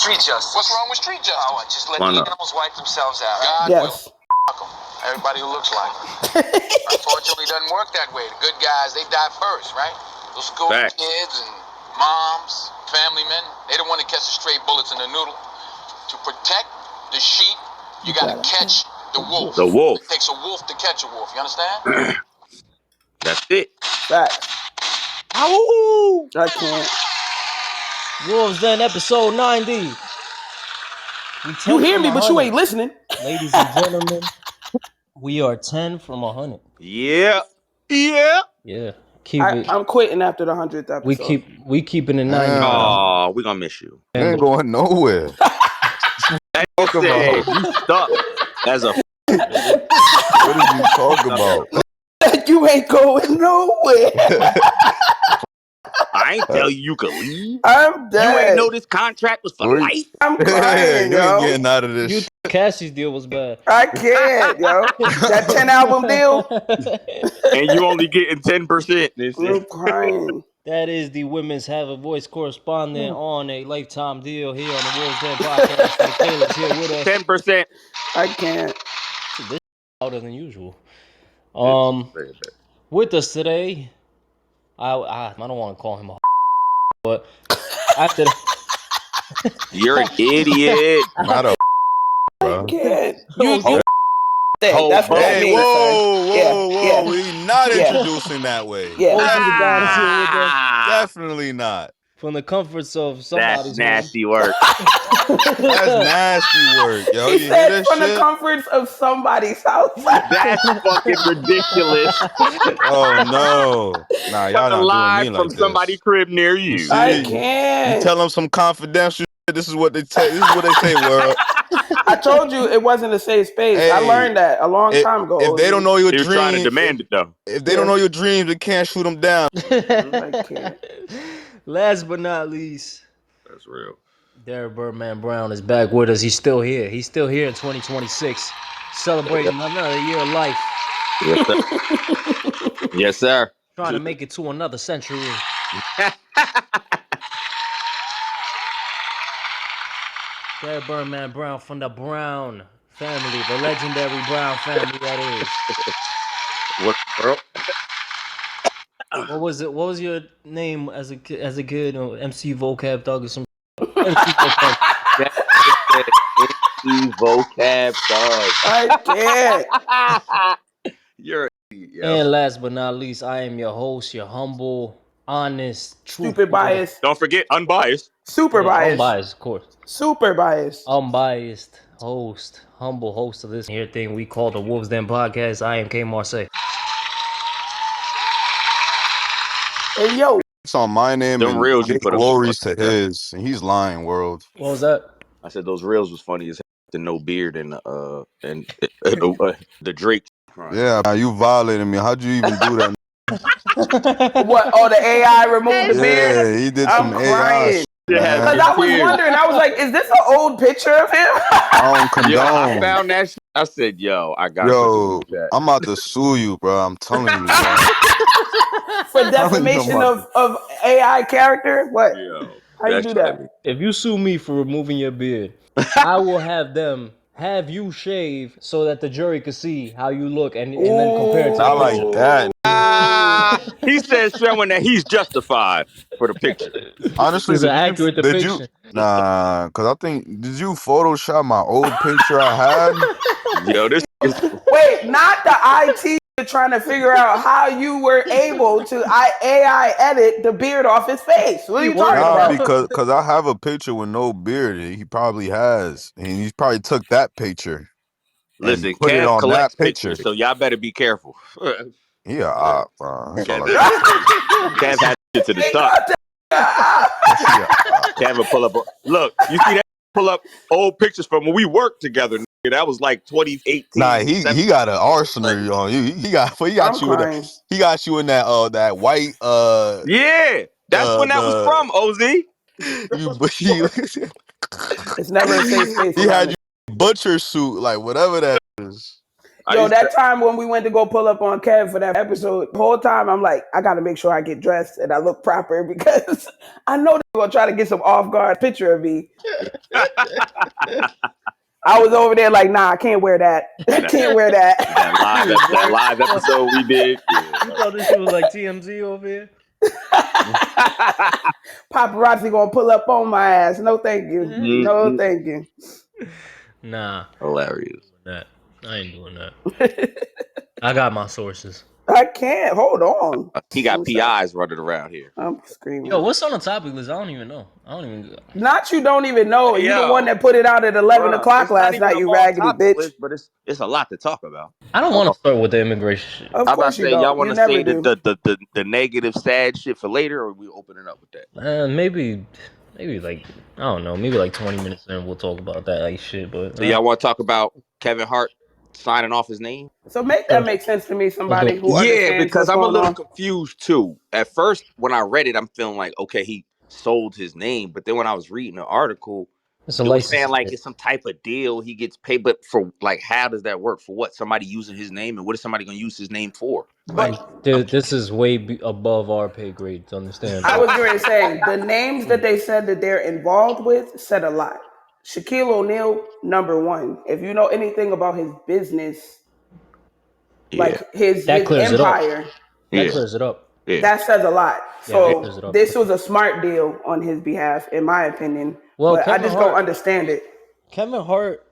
street justice. What's wrong with street justice? Oh, just let animals wipe themselves out. God Yes. will them. Everybody who looks like them. Unfortunately, it doesn't work that way. The good guys, they die first, right? Those school kids and moms, family men, they don't want to catch the stray bullets in the noodle. To protect the sheep, you got to catch the wolf. The wolf. It takes a wolf to catch a wolf. You understand? That's it. Facts. Ow! I can't. Wolves Den episode 90. You hear me, but you ain't listening. Ladies and gentlemen, we are 10 from 100. Yeah. Keep it. I'm quitting after the 100th episode. We keeping it 90. Oh, we gonna miss you. You ain't going nowhere. Talk about you stuck as a. What did you talk about? You ain't going nowhere. I ain't tell you could leave. I'm dead. You ain't know this contract was for life. I'm crying, you yo. ain't getting out of this. You thought Cassie's deal was bad. I can't, yo. That 10 album deal. And you only getting 10%. I'm crying. That is the Women's Have a Voice correspondent on a lifetime deal here on the Wolves Den podcast. Like Caleb's here with us. 10%. I can't. This is louder than usual. With us today, I don't want to call him a but after You're an idiot. Not a bro. I can't. Hold That's what I Hey, mean. whoa. Yeah. We not introducing that way. Yeah. Definitely not. from the comforts of somebody's That's nasty work. That's nasty work, yo. He You hear said this from the shit? comforts of somebody's house. That's fucking ridiculous. Oh no. Nah, y'all not Live doing me from like somebody's this. crib near you. See? I You can't. tell them some confidential shit. This is what they say. This is what they say, world. I told you it wasn't a safe space. I Hey, learned that a long time ago. If they don't know your You're dreams, trying to demand it though. if they don't know your dreams, they can't shoot them down. I can't. Last but not least, That's real. Derek Birdman Brown is back with us. He's still here. He's still here in 2026, celebrating another year of life, Yes, sir. Yes, sir. trying to make it to another century. Derek Birdman Brown from the Brown family, the legendary Brown family that is. What world? What was it? What was your name as a kid? MC Vocab Dog or some MC Vocab. MC Vocab dog. I can't. You're an idiot, yo. And last but not least, I am your host, your humble, honest, Stupid bias. Don't forget, unbiased. Super bias. Unbiased, of course. Super bias. Unbiased host, humble host of this here thing we call the Wolves Den podcast. I am K Marseille. Hey, yo. It's on my name Them and reels you Jake put up glories was to his, and he's lying, world. What was that? I said those reels was funny as hell. The no beard and the Drake. Yeah, you violated me. How'd you even do that? What? Oh, the AI removed the beard? Yeah, he did I'm some AI crying. shit, Because man. I was wondering, I was like, is this an old picture of him? I don't condone. Yo, I found that shit. I said, yo, I got Yo, that. I'm about to sue you, bro. I'm telling you, bro. For defamation of AI character? What? Yo, How you do that? If you sue me for removing your beard, I will have them have you shave so that the jury could see how you look and then compare it to Not the like picture. that. He said showing that he's justified for the picture. Honestly, It's an accurate depiction. Nah, because I think, did you Photoshop my old picture I had? Yo, this is Wait, not the IT trying to figure out how you were able to AI edit the beard off his face. What are you talking Nah, about? because I have a picture with no beard. He probably has. And he probably took that picture. listen. And put it Kev on collects that picture. pictures, so y'all better be careful. He a op, bro. That's all I Kev had shit to the top. Kev will pull up. Look, you see that? Pull up old pictures from when we worked together. Nigga. That was like 2018. Nah, he got an arsenal on you. He got you in crying. he got you in that white Yeah, that's when that was from, OZ. It's never a safe space. He had you butcher suit, like whatever that is. Yo, that time when we went to go pull up on Kev for that episode, the whole time I'm like, I gotta make sure I get dressed and I look proper because I know they're gonna try to get some off guard picture of me. I was over there like, nah, I can't wear that. I can't wear that. that live episode we did. You thought this shit was like TMZ over here? Paparazzi gonna pull up on my ass. No, thank you. No, thank you. Nah. Hilarious. I ain't doing that. I got my sources. I can't. Hold on. He got PIs running around here. I'm screaming. Yo, what's on the topic list? I don't even know. Not you don't even know. Hey, You're the one that put it out at 11 o'clock last night, you raggedy bitch. List, but it's a lot to talk about. I don't want to start with the immigration shit. Of course you don't. Y'all want to say the negative, sad shit for later, or we opening up with that? Maybe like, I don't know, maybe like 20 minutes in we'll talk about that like shit. But So y'all want to talk about Kevin Hart signing off his name? So make that make sense to me, somebody who understands because I'm a what's little going on. confused too. At first, when I read it, I'm feeling like, okay, he sold his name. But then when I was reading the article, it's a it was license. saying like it's some type of deal he gets paid. But for like, how does that work? For what? Somebody using his name, and what is somebody going to use his name for? But this is way above our pay grade to understand. I was going to say, the names that they said that they're involved with said a lot. Shaquille O'Neal, number one. If you know anything about his business, like his empire, that clears it up. Yeah. That says a lot. So up. This was a smart deal on his behalf, in my opinion. Well, but I just don't understand it. Kevin Hart,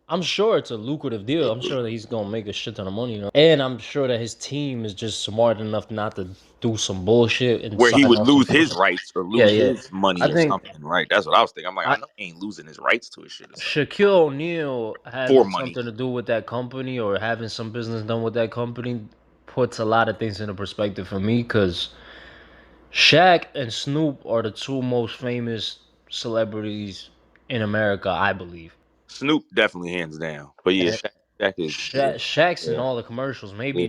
I'm sure it's a lucrative deal. I'm sure that he's gonna make a shit ton of money, and I'm sure that his team is just smart enough not to do some bullshit and where he would lose his rights or lose his money or something, right? That's what I was thinking. I'm like, I know he ain't losing his rights to his shit. Shaquille O'Neal having something to do with that company or having some business done with that company puts a lot of things into perspective for me, because Shaq and Snoop are the two most famous celebrities in America, I believe. Snoop definitely hands down, but yeah, Shaq's in all the commercials. Maybe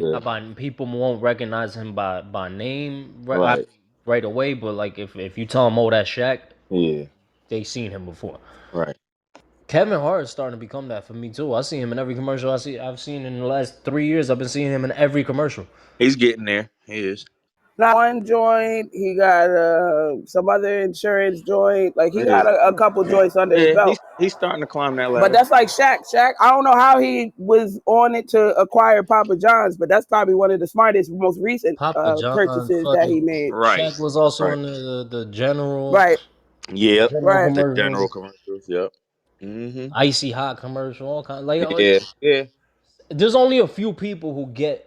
people won't recognize him by name right away, but like if you tell them, oh, that's Shaq, they seen him before. Right. Kevin Hart is starting to become that for me too. I see him in every commercial. I've seen in the last 3 years. I've been seeing him in every commercial. He's getting there. He is. Not one joint. He got some other insurance joint. Like he got a couple joints under his belt. He's starting to climb that ladder. But that's like Shaq. Shaq, I don't know how he was on it to acquire Papa John's, but that's probably one of the smartest, most recent purchases that he made. Right. Shaq was also in the General. Right. Yep. Right. The General commercials. Yep. Mm-hmm. Icy Hot commercial. All kind. Like yeah. There's only a few people who get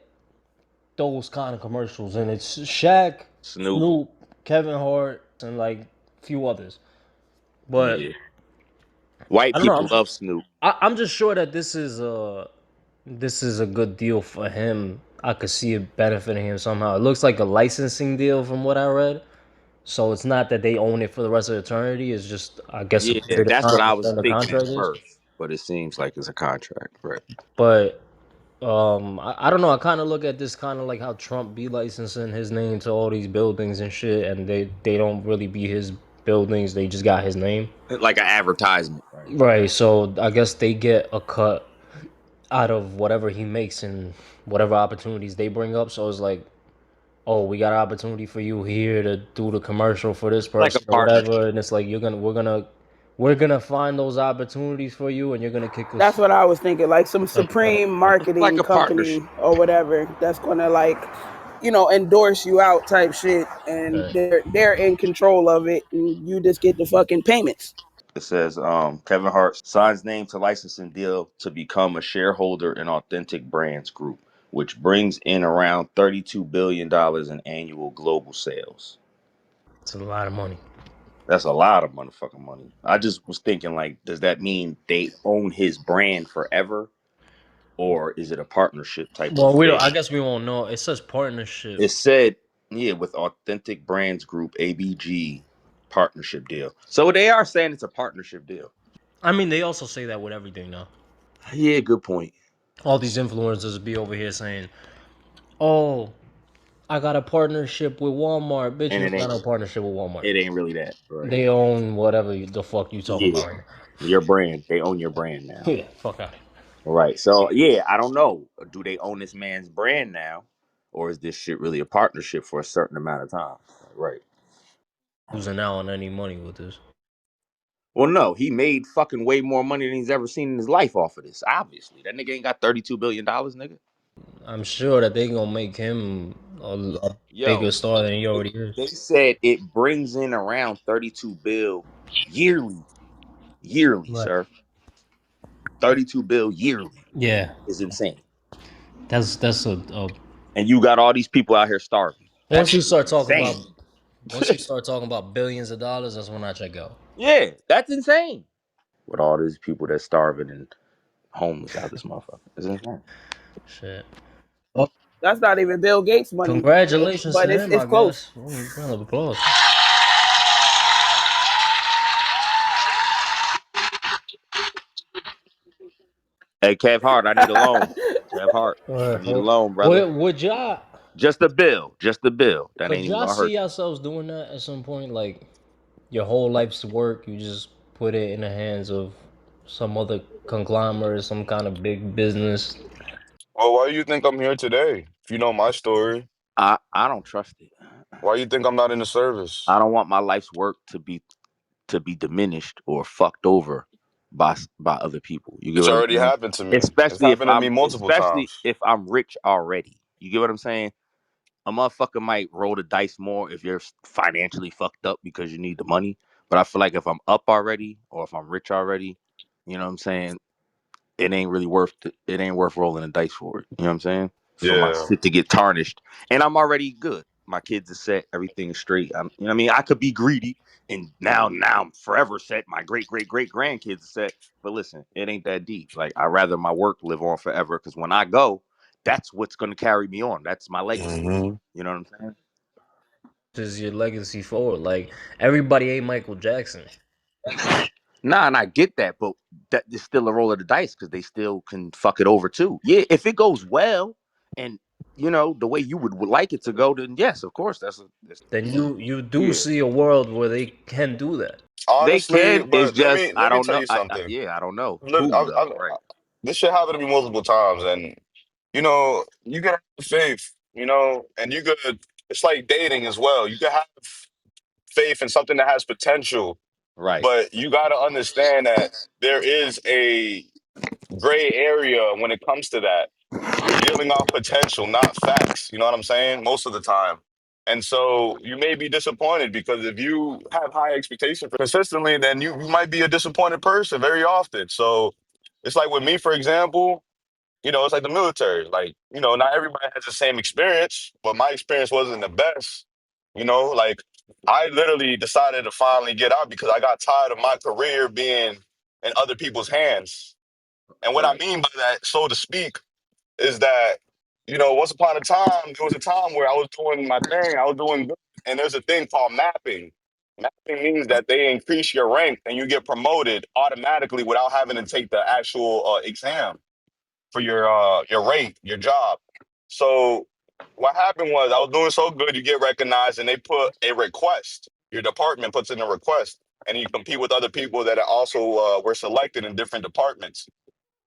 those kind of commercials, and it's Shaq, Snoop, Kevin Hart, and like a few others. But white people love Snoop. I'm just sure that this is a good deal for him. I could see it benefiting him somehow. It looks like a licensing deal from what I read. So it's not that they own it for the rest of eternity. It's just, I guess, that's what I was thinking at first. But it seems like it's a contract, right? But I don't know. I kind of look at this kind of like how Trump be licensing his name to all these buildings and shit, and they don't really be his buildings. They just got his name, like an advertisement, right? So I guess they get a cut out of whatever he makes and whatever opportunities they bring up. So it's like, oh, we got an opportunity for you here to do the commercial for this person or whatever, and it's like we're gonna find those opportunities for you, and you're gonna kick us. That's what I was thinking, like some supreme marketing company or whatever that's gonna endorse you out type shit, and they're in control of it, and you just get the fucking payments. It says Kevin Hart signs name to licensing deal to become a shareholder in Authentic Brands Group, which brings in around $32 billion in annual global sales. It's a lot of money. That's a lot of motherfucking money. I just was thinking, like, does that mean they own his brand forever? Or is it a partnership type of thing? I guess we won't know. It says partnership. It said, with Authentic Brands Group, ABG, partnership deal. So they are saying it's a partnership deal. I mean, they also say that with everything now. Yeah, good point. All these influencers be over here saying, oh, I got a partnership with Walmart. Bitch, it's not a partnership with Walmart. It ain't really that. Right? They own whatever the fuck you talking about. Your brand. They own your brand now. Yeah, fuck out. Right. So yeah, I don't know. Do they own this man's brand now, or is this shit really a partnership for a certain amount of time? Right. Losing out on any money with this. Well, no, he made fucking way more money than he's ever seen in his life off of this. Obviously, that nigga ain't got $32 billion, nigga. I'm sure that they gonna make him a bigger Yo, star than he already is. they said it brings in around 32 bill yearly. Yearly, Right. sir. 32 bill yearly Yeah, is insane. that's a And you got all these people out here starving. That once you shit is start talking about insane. billions of dollars, that's when I check out. Yeah, that's insane. With all these people that's starving and homeless out this motherfucker. It's insane. Shit. Oh, That's not even Bill Gates money, congratulations but to it's him, it's I close. guess. Round of applause. Hey, Kev Hart, I need a loan. Kev Hart, I need a loan, brother. Would y'all Just a bill. Just a bill. That could ain't even y'all gonna see hurt you. yourselves doing that at some point? Like your whole life's work, you just put it in the hands of some other conglomerate, some kind of big business. Well, why do you think I'm here today? If you know my story, I don't trust it. why you think I'm not in the service? I don't want my life's work to be diminished or fucked over by other people. You get It's what I'm already saying? happened to me. It's happened to me multiple Especially times. if I'm rich already. You get what I'm saying? A motherfucker might roll the dice more if you're financially fucked up because you need the money. But I feel like if I'm up already or if I'm rich already, you know what I'm saying? It ain't worth rolling the dice for it. You know what I'm saying? For my Yeah. shit to get tarnished. And I'm already good. My kids are set, everything's straight. You know what I mean? I could be greedy and now I'm forever set. My great grandkids are set. But listen, it ain't that deep. Like I'd rather my work live on forever because when I go, that's what's gonna carry me on. That's my legacy. Hmm. You know what I'm saying? Is your legacy forward? Like everybody ain't Michael Jackson. Nah, and I get that, but that is still a roll of the dice because they still can fuck it over too. Yeah, if it goes well and the way you would like it to go, then yes, of course, that's Then you do yeah. see a world where they can do that. They Honestly, can. It's but let just me I let me don't tell know. you something. Yeah, I don't know Look, who though. Right, this shit happened to me multiple times, and you can have faith, and you could. It's like dating as well. You can have faith in something that has potential, right, but you got to understand that there is a gray area when it comes to that. You're dealing off potential, not facts. You know what I'm saying? Most of the time. And so you may be disappointed because if you have high expectations for consistently, then you might be a disappointed person very often. So it's like with me, for example, it's like the military. Like, not everybody has the same experience, but my experience wasn't the best. Like I literally decided to finally get out because I got tired of my career being in other people's hands. And what I right, mean by that, so to speak, is that, once upon a time, there was a time where I was doing my thing, I was doing good, and there's a thing called mapping. Mapping means that they increase your rank and you get promoted automatically without having to take the actual exam for your rate, your job. So what happened was I was doing so good, you get recognized, and they put a request. Your department puts in a request, and you compete with other people that are also were selected in different departments.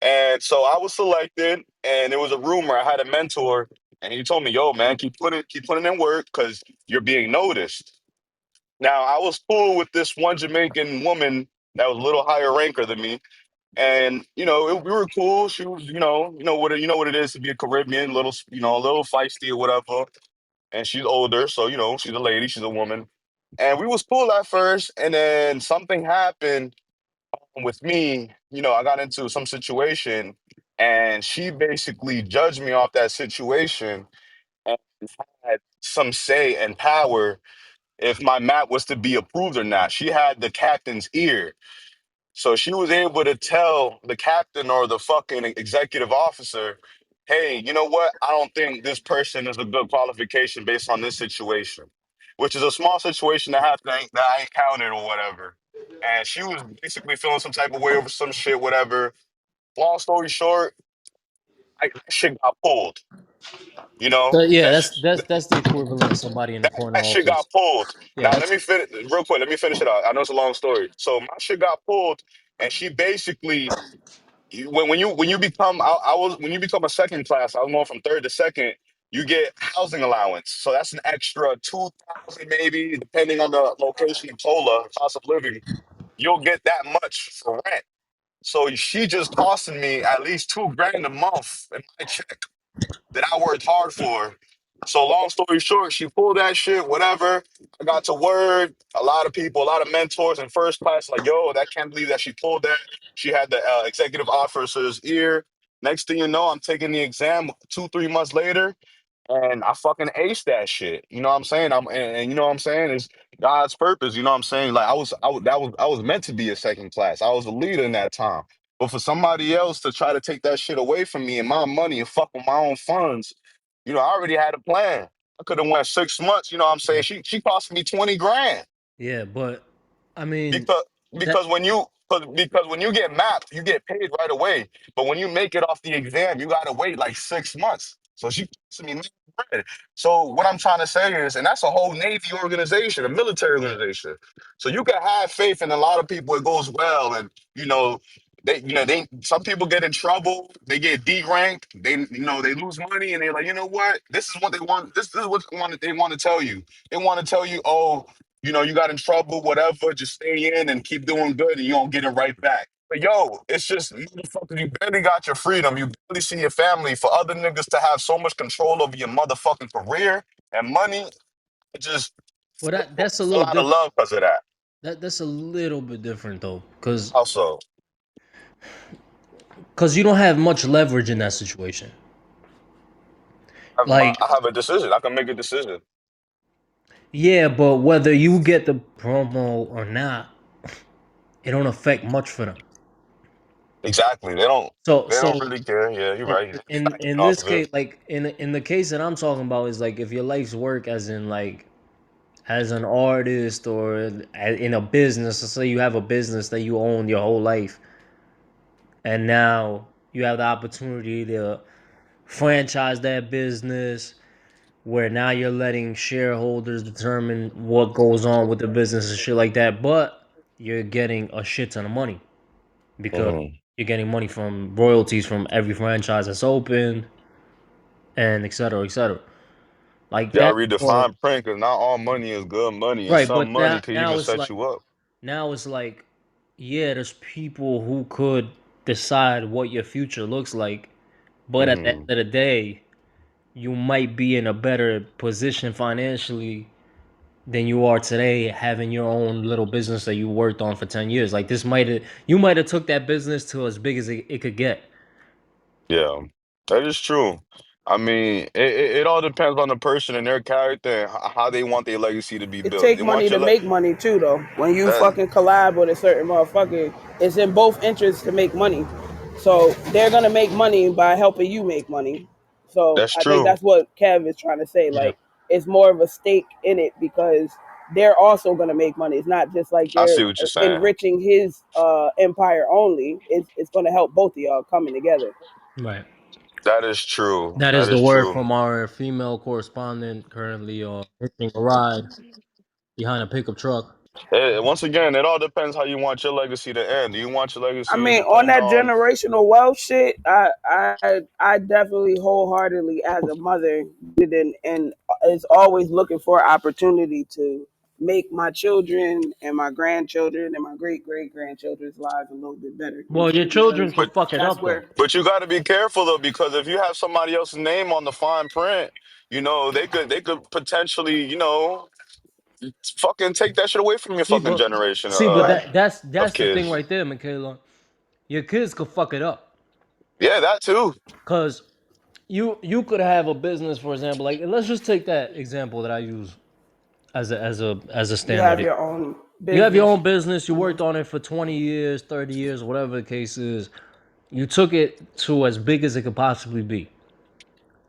And so I was selected, and it was a rumor. I had a mentor, and he told me, "Yo, man, keep putting in work because you're being noticed." Now I was cool with this one Jamaican woman that was a little higher ranker than me, and we were cool. She was, what it is to be a Caribbean, little, a little feisty or whatever. And she's older, so she's a lady, she's a woman, and we was cool at first, and then something happened with me. I got into some situation, and she basically judged me off that situation and had some say and power if my map was to be approved or not. She had the captain's ear. So she was able to tell the captain or the fucking executive officer, hey, you know what? I don't think this person is a good qualification based on this situation, which is a small situation that I encountered or whatever. And she was basically feeling some type of way over some shit, whatever. Long story short, that shit got pulled. You know, So yeah, that, that's the equivalent of somebody in the that, corner that shit got office. pulled. Yeah, Now, let that's me finish real quick. Let me finish it out. I know it's a long story. So my shit got pulled, and she basically when you become I was when you become a second class, I was going from third to second. You get housing allowance, so that's an extra 2,000 maybe, depending on the location of Tola, cost of living. You'll get that much for rent. So she just costing me at least 2 grand a month in my check that I worked hard for. So long story short, she pulled that shit, whatever. I got to word. A lot of people, a lot of mentors in first class, like, yo, that can't believe that she pulled that. She had the executive officer's ear. Next thing you know, I'm taking the exam 2, 3 months later and I fucking aced that shit. You know what I'm saying? And you know what I'm saying is God's purpose. You know what I'm saying? Like I was meant to be a second class. I was a leader in that time. But for somebody else to try to take that shit away from me and my money and fuck with my own funds, I already had a plan. I could have went 6 months. You know what I'm saying? Yeah. She cost me 20 grand Yeah, but I mean because that. because when you get mapped, you get paid right away. But when you make it off the exam, you gotta wait like 6 months. So she costing me mad bread. So what I'm trying to say is, and that's a whole Navy organization, a military organization. So you can have faith in a lot of people. It goes well, and they some people get in trouble. They get D ranked. They lose money, and they're like, you know what? This is what they want. This is what they want to tell you. They want to tell you, oh, you got in trouble, whatever, just stay in and keep doing good and you don't get it right back. But yo, it's just motherfucker, you barely got your freedom. You barely see your family. For other niggas to have so much control over your motherfucking career and money, it just Well, that's a a little lot of different. love because of that. That's a little bit different though, because Also, you don't have much leverage in that situation. Like, I have a decision. I can make a decision. yeah, but whether you get the promo or not, it don't affect much for them. Exactly. So They don't so really care. Yeah, you're in right. in Off this of it. case, like in the case that I'm talking about, is like if your life's work, as in like as an artist or in a business. Let's say you have a business that you own your whole life, and now you have the opportunity to franchise that business, where now you're letting shareholders determine what goes on with the business and shit like that, but you're getting a shit ton of money because Mhm. you're getting money from royalties from every franchise that's open, and et cetera, et cetera. Like You gotta that. read the fine print because not all money is good money, and Right, some but money could even it's set like you up. yeah, there's people who could decide what your future looks like, but at the end Hmm. of the day, you might be in a better position financially than you are today, having your own little business that you worked on for 10 years. Like this might have you might have took that business to as big as it could get. Yeah, that is true. I mean, it all depends on the person and their character and how they want their legacy to be It built. take They want money your to make money too, though. When you that fucking collab with a certain motherfucker, it's in both interests to make money. So they're gonna make money by helping you make money. So that's I think true. that's what Kev is trying to say. Yeah. Like it's more of a stake in it because they're also gonna make money. It's not just like I they're see what you're saying. enriching his empire only. It's gonna help both of y'all coming together. Right. That is true. That is That the is word true. from our female correspondent currently hitching a ride behind a pickup truck. Once again, it all depends how you want your legacy to end. Do you want your I legacy to mean, on depend that on? generational wealth shit, I definitely wholeheartedly as a mother did and is always looking for opportunity to make my children and my grandchildren and my great grandchildren's lives a little bit better and Well, your shit because children can fuck it that's up though. where But you got to be careful though, because if you have somebody else's name on the fine print, they could potentially, fucking take that shit away from your See, fucking but generation right. of that's the thing kids. right there, Michaela. Your kids could fuck it up, Yeah, that too. cause you could have a business, for example. Like let's just take that example that I use as a You have standard. your own You have your business. own business. You Hmm. worked on it for 20 years, 30 years, whatever the case is. You took it to as big as it could possibly be.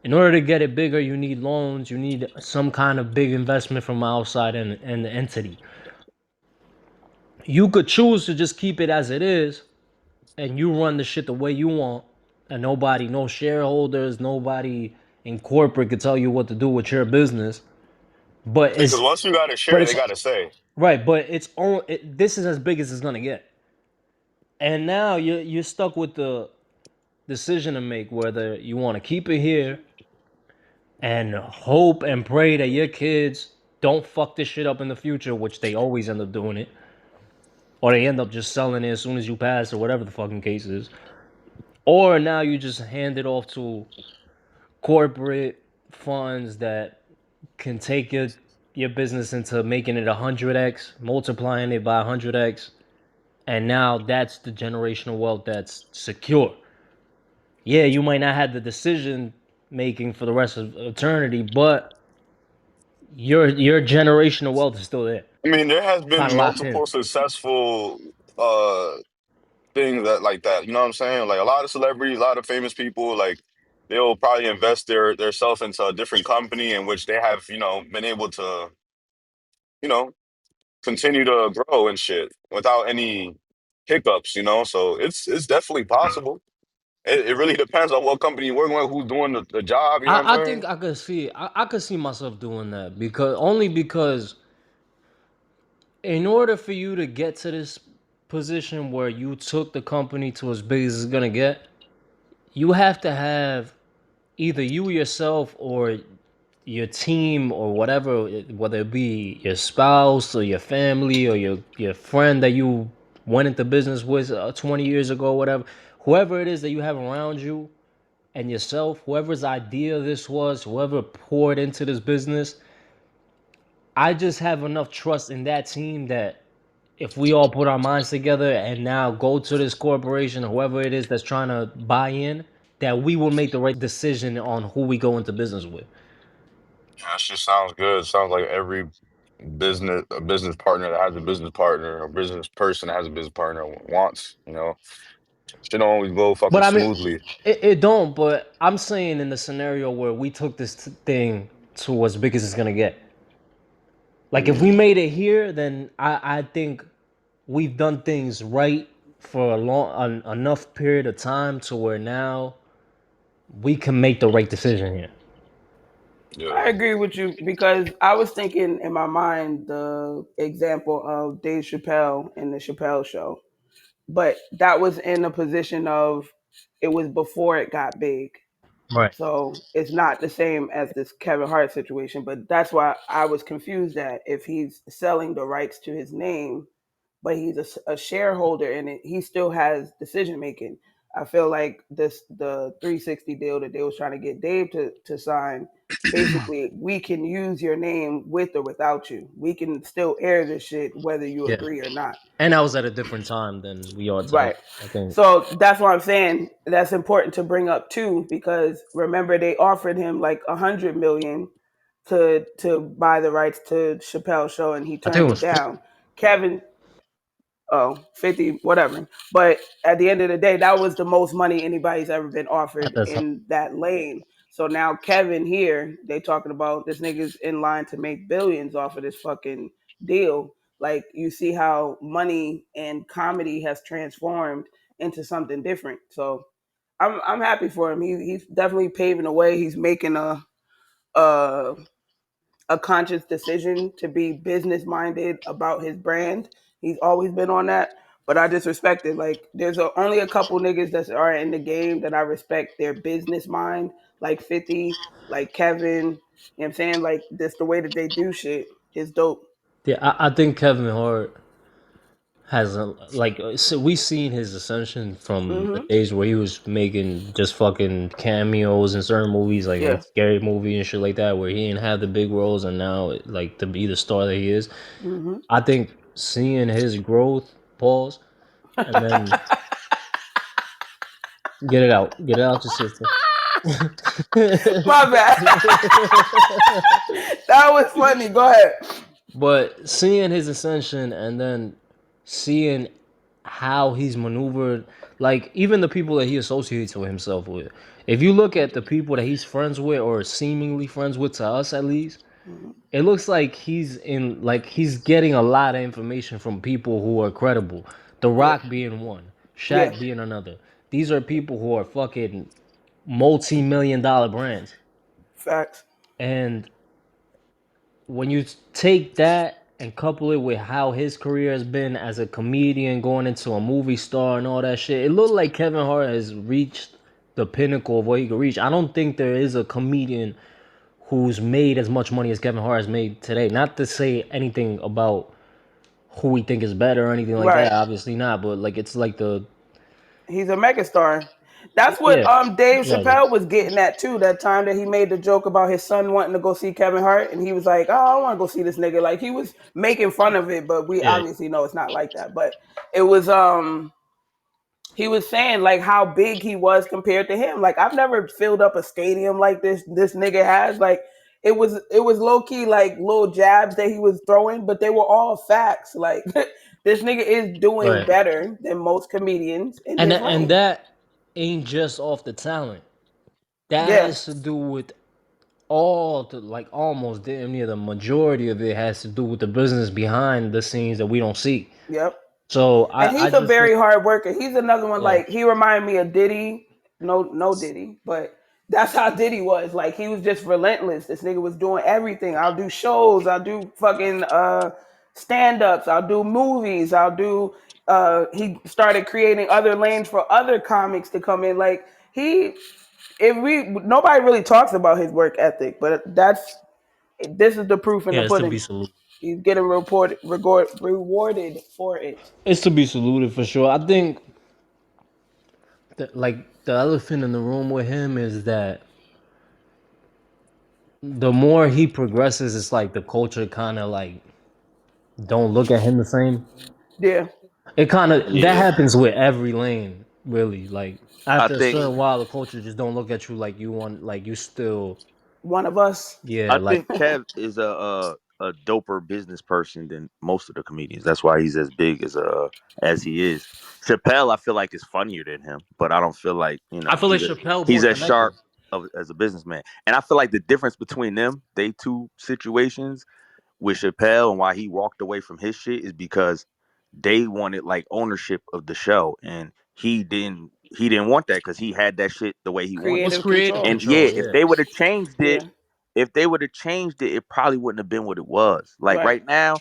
In order to get it bigger, you need loans. You need some kind of big investment from outside and the entity. You could choose to just keep it as it is, and you run the shit the way you want, and nobody, no shareholders, nobody in corporate could tell you what to do with your business. But Because it's once you got to but share, they it's got to say. right. But this is as big as it's gonna get. And now you're stuck with decision to make whether you want to keep it here and hope and pray that your kids don't fuck this shit up in the future, which they always end up doing it, or they end up just selling it as soon as you pass or whatever the fucking case is. Or now you just hand it off to corporate funds that can take your business into making it 100x, multiplying it by 100x, and now that's the generational wealth that's secure. Yeah, you might not have the decision making for the rest of eternity, but your generational wealth is still there, I mean, there has kind been of locked in. multiple successful uh things that like that. You know what I'm saying? Like a lot of celebrities, a lot of famous people, like they'll probably invest their self into a different company in which they have, been able to, you know, continue to grow and shit without any hiccups, So it's definitely possible. It really depends on what company you're working with, who's doing the job, you know what I'm I saying? think I could see I could see myself doing that because in order for you to get to this position where you took the company to as big as it's gonna get, you have to have either you yourself or your team or whatever, whether it be your spouse or your family or your friend that you went into business with 20 years ago, whatever, whoever it is that you have around you and yourself, whoever's idea this was, whoever poured into this business, I just have enough trust in that team that if we all put our minds together and now go to this corporation, whoever it is that's trying to buy in, that we will make the right decision on who we go into business with. Yeah, that shit sounds good. Sounds like every a business partner that has a business partner, or business person that has a business partner wants, Shit don't always go fucking But I mean, smoothly. it don't. But I'm saying in the scenario where we took this thing to as big as it's gonna get. Like if we made it here, then I think we've done things right for a enough period of time to where now we can make the right decision here. I Yeah. agree with you because I was thinking in my mind the example of Dave Chappelle in the Chappelle Show, but that was in a position of it was before it got big. Right. So it's not the same as this Kevin Hart situation, but that's why I was confused that if he's selling the rights to his name, but he's a shareholder in it, he still has decision making. I feel like the 360 deal that they was trying to get Dave to sign, basically we can use your name with or without you. We can still air this shit whether you Yeah. agree or not. And I was at a different time than we are today. Right. I think. So that's what I'm saying. That's important to bring up too, because remember they offered him like 100 million to buy the rights to Chappelle Show, and he I think it turned it was 50 down. Kevin, 50, whatever. But at the end of the day, that was the most money anybody's ever been at offered that time. in that lane. So now Kevin here, they talking about this nigga's in line to make billions off of this fucking deal. Like you see how money and comedy has transformed into something different. So I'm happy for him. He's definitely paving the way. He's making a a conscious decision to be business minded about his brand. He's always been on that. But I just respect it. Like, there's only a couple niggas that are in the game that I respect their business mind, like 50, like Kevin. You know what I'm saying? Like, this the way that they do shit is dope. Yeah, I think Kevin Hart has a so we seen his ascension from the Mm-hmm. days where he was making just fucking cameos in certain movies like Yeah. Scary Movie and shit like that, where he didn't have the big roles, and now like to be the star that he is. Mm-hmm. I think seeing his growth, pause, and then get it out your system. My bad. That was funny. Go ahead. But seeing his ascension and then seeing how he's maneuvered, like even the people that he associates with himself with. If you look at the people that he's friends with or seemingly friends with, to us at least, Mm-hmm. it looks like he's getting a lot of information from people who are credible. The Yeah. Rock being one, Yeah. Shaq being another. These are people who are fucking multi-million-dollar brands. Facts. And when you take that and couple it with how his career has been as a comedian going into a movie star and all that shit, it looked like Kevin Hart has reached the pinnacle of what he could reach. I don't think there is a comedian who's made as much money as Kevin Hart has made today. Not to say anything about who we think is better or anything like Right. that. Obviously not, but like it's like he's a megastar. That's what Dave Chappelle was getting at too. That time that he made the joke about his son wanting to go see Kevin Hart, and he was like, "Oh, I want to go see this nigga." Like he was making fun of it, but we obviously know it's not like that. But it was he was saying like how big he was compared to him. Like I've never filled up a stadium like this nigga has. Like it was low key like little jabs that he was throwing, but they were all facts. Like this nigga is doing better than most comedians in his lane. And that ain't just off the talent. That has to do with all the like almost damn near the majority of it has to do with the business behind the scenes that we don't see. Yep. So and he's a very hard worker. He's another one like he reminded me of Diddy. No Diddy, but that's how Diddy was. Like he was just relentless. This nigga was doing everything. I'll do shows. I'll do fucking stand-ups. I'll do movies. I'll do. He started creating other lanes for other comics to come in. Like nobody really talks about his work ethic, but this is the proof in the pudding. He's getting rewarded for it. It's to be saluted for sure. I think that, like the elephant in the room with him is that the more he progresses, it's like the culture kind of like don't look at him the same. Yeah. It kind of that happens with every lane, really. Like after a certain while, the culture just don't look at you like you still one of us. Yeah, I think Kev is a doper business person than most of the comedians. That's why he's as big as he is. Chappelle, I feel like is funnier than him, but I don't feel like I feel like Chappelle he's as sharp as a businessman. And I feel like the difference between them, they two situations with Chappelle and why he walked away from his shit is because they wanted like ownership of the show, and he didn't want that because he had that shit the way he wanted. And if they would have changed it, it probably wouldn't have been what it was. Like right now,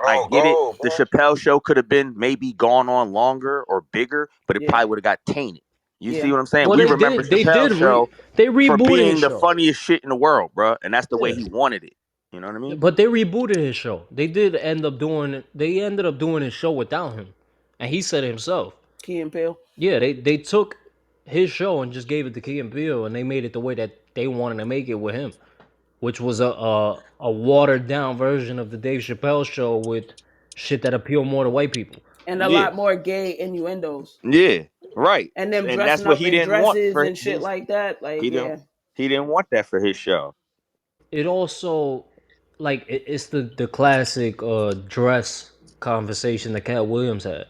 I get it. The Chappelle show could have been maybe gone on longer or bigger, but it probably would have got tainted. You see what I'm saying? Well, we remember Chappelle's show for being the funniest shit in the world, bro, and that's the way he wanted it. You know what I mean? But they rebooted his show. They ended up doing his show without him, and he said it himself. Key and Peele. Yeah, they took his show and just gave it to Key and Peele, and they made it the way that they wanted to make it with him, which was a watered down version of the Dave Chappelle show with shit that appeal more to white people and a lot more gay innuendos. Yeah, right. And then that's what he didn't want for and shit like that. Like he didn't want that for his show. It also like it's the classic dress conversation that Cat Williams had.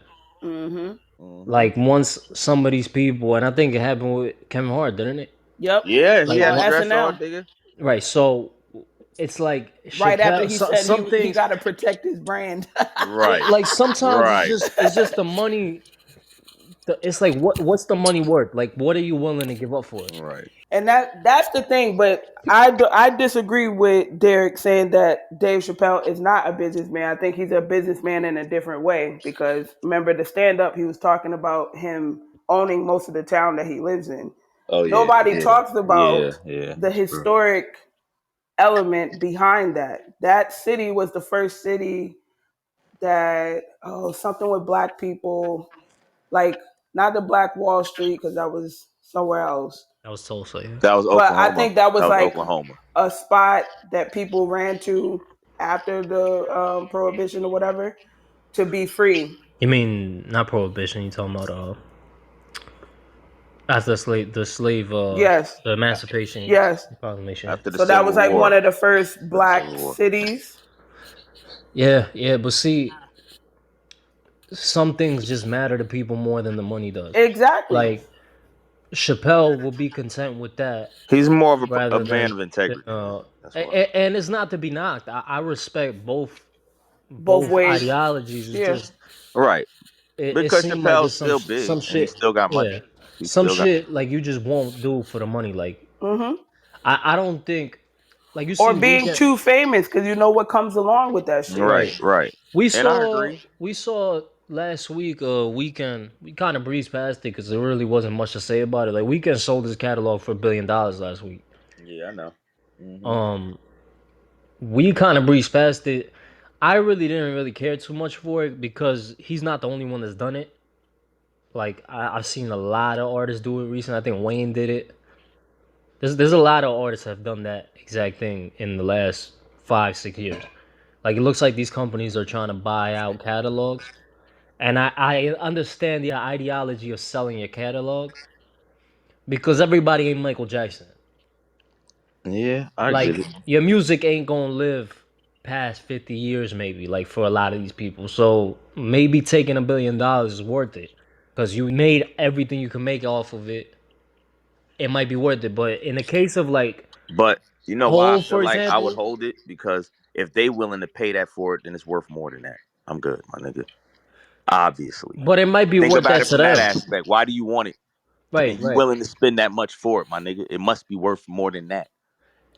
Like once some of these people, and I think it happened with Kevin Hart, didn't it? Yep. Yeah, he had a dress on, nigga. Right, so it's like right after he said he got to protect his brand. Right. Like sometimes it's just the money. It's like what's the money worth? Like what are you willing to give up for it? Right. And that's the thing, but I disagree with Derek saying that Dave Chappelle is not a businessman. I think he's a businessman in a different way because remember the stand-up he was talking about him owning most of the town that he lives in. Oh, yeah, Nobody talks about the historic element behind that. That city was the first city that something with black people, like not the Black Wall Street because that was somewhere else. That was Tulsa. Yeah. That was Oklahoma. But I think that was like Oklahoma. A spot that people ran to after the prohibition or whatever to be free. You mean not prohibition? You talking about after the slave yes, the emancipation proclamation. So that was like one of the first black cities. Yeah, but see, some things just matter to people more than the money does. Exactly. Like Chappelle will be content with that. He's more of a man of integrity. And it's not to be knocked. I respect both ways. Ideologies. It's just right. Because Chappelle's like still big. Some shit. He still got money. Some shit like you just won't do for the money. Like I don't think like you or being too famous because you know what comes along with that shit. Right. We saw last week, Weekend, we kind of breezed past it because there really wasn't much to say about it. Like Weekend sold his catalog for $1 billion last week. Yeah, I know. We kind of breezed past it. I really didn't really care too much for it because he's not the only one that's done it. Like I've seen a lot of artists do it recently. I think Wayne did it. There's a lot of artists that have done that exact thing in the last 5-6 years. Like it looks like these companies are trying to buy out catalogs. And I understand the ideology of selling your catalog because everybody ain't Michael Jackson. Yeah, I Like get it. your music ain't gonna live past 50 years maybe, like for a lot of these people. So maybe taking $1 billion is worth it. Because you made everything you can make off of it. It might be worth it. But in the case of like But you know why I Hove, feel for like I would example, hold it? Because if they willing to pay that for it, then it's worth more than that. I'm good, my nigga. Obviously. but it might be Think worth about that it to from that them. aspect. Why do you want it? Right, And you right. willing to spend that much for it, my nigga? It must be worth more than that.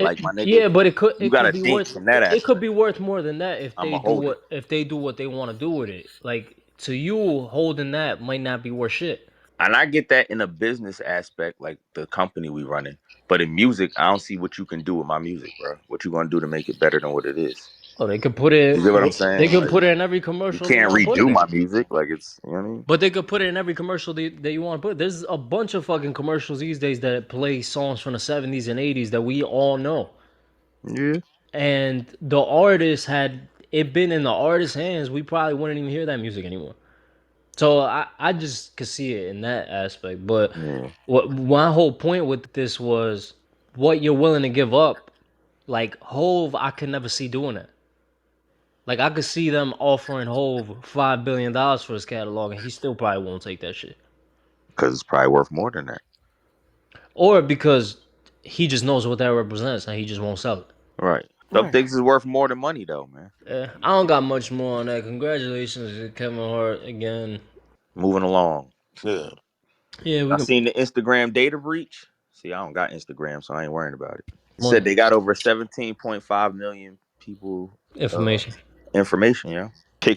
Like my nigga, Yeah, but it could you it could gotta be think worth from that it could aspect. be worth more than that I'ma hold it. if they do what they want to do with it. Like to you, holding that might not be worth shit. And I get that in a business aspect, like the company we running. But in music, I don't see what you can do with my music, bro. What you gonna do to make it better than what it is? Oh, they could put it. You get what I'm They saying? could Like put it in every you commercial they can't want to put it redo my in. music. Like it's you know what I mean? But they could put it in every commercial that you want to put. There's a bunch of fucking commercials these days that play songs from the 70s and 80s that we all know. Yeah. And the artist had it been in the artist's hands, we probably wouldn't even hear that music anymore. So I just could see it in that aspect. But Yeah. what my whole point with this was what you're willing to give up. Like Hove, I could never see doing that. Like I could see them offering Hove $5 billion for his catalog, and he still probably won't take that shit. Because it's probably worth more than that. Or because he just knows what that represents, and he just won't sell it. Right. Some things is worth more than money though, man. I don't got much more on that. Congratulations to Kevin Hart again. Moving along. Yeah. Yeah, we I can seen the Instagram data breach. See, I don't got Instagram, so I ain't worrying about it. It more said they got over 17.5 million people information. information, yeah.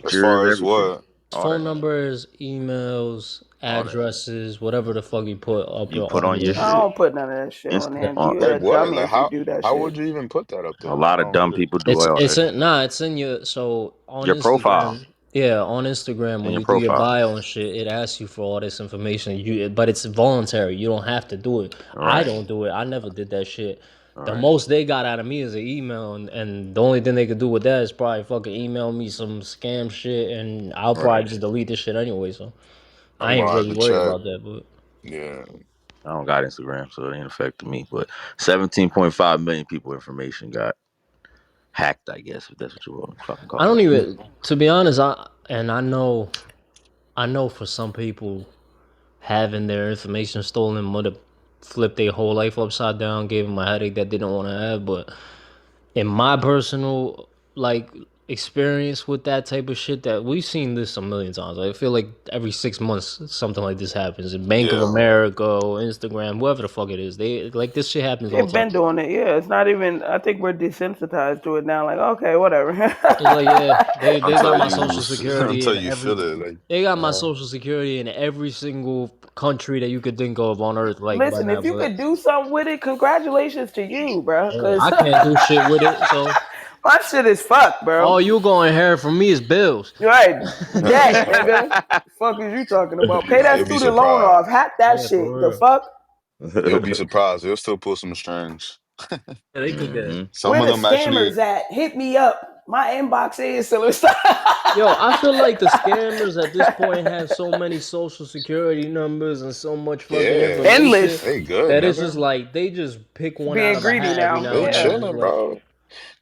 As far Pictures, as everything. what? All Phone that. numbers, emails, All that. addresses, whatever the fuck you put up You put on on your your I shit. don't put none of that shit on Insta there. on You Like a what? dummy Like if you do that how shit. would you even put that up a there? lot I of don't dumb get it. people do all that. It's in your so on Your profile. Instagram. Yeah, on Instagram In when your you do your profile. bio and shit, it asks you for all this information. But it's voluntary. You don't have to do it. All I right. don't do it. I never did that shit. All The right. most they got out of me is an email, and the only thing they could do with that is probably fucking email me some scam shit, and I'll Right. probably just delete this shit anyway. So I I'm ain't gonna have really to worried check. about that. But Yeah. I don't got Instagram, so it ain't affecting me. But 17.5 million people information got hacked, I guess, if that's what you want to fucking I call don't it. even, to be honest. I know for some people having their information stolen would have flipped their whole life upside down, gave them a headache that they didn't want to have. But in my personal like experience with that type of shit, that we've seen this a million times. I feel like every 6 months something like this happens. In Bank of Yeah. America, Instagram, whoever the fuck it is, they like this shit happens all They've the time. been doing it. Yeah, it's not even. I think we're desensitized to it now. Like, okay, whatever. It's like yeah, they Until got my you social security until in you every. feel it. Like They got my social security in every single country that you could think of on earth, like right Listen, now. if you But could do something with it, congratulations to you, bro. Cause I can't do shit with it. So my shit is fucked, bro. all you gonna inherit from me is bills. Right, debt, nigga. Fuck is you talking about? Pay nah, that you'll be student loan off. surprised. Hack that Yeah, shit. for The real. fuck? You'll be surprised. They'll still pull some strings. Yeah, they could get. Some Where of the them actually. scammers at? Hit me up. My inbox is so Yo, I feel like the scammers at this point have so many social security numbers and so much fucking Yeah, information endless. they good, that it's just nigga. like they just pick one out Being of a greedy hat every now. now They and then. Yeah. It's just chilling, like, bro.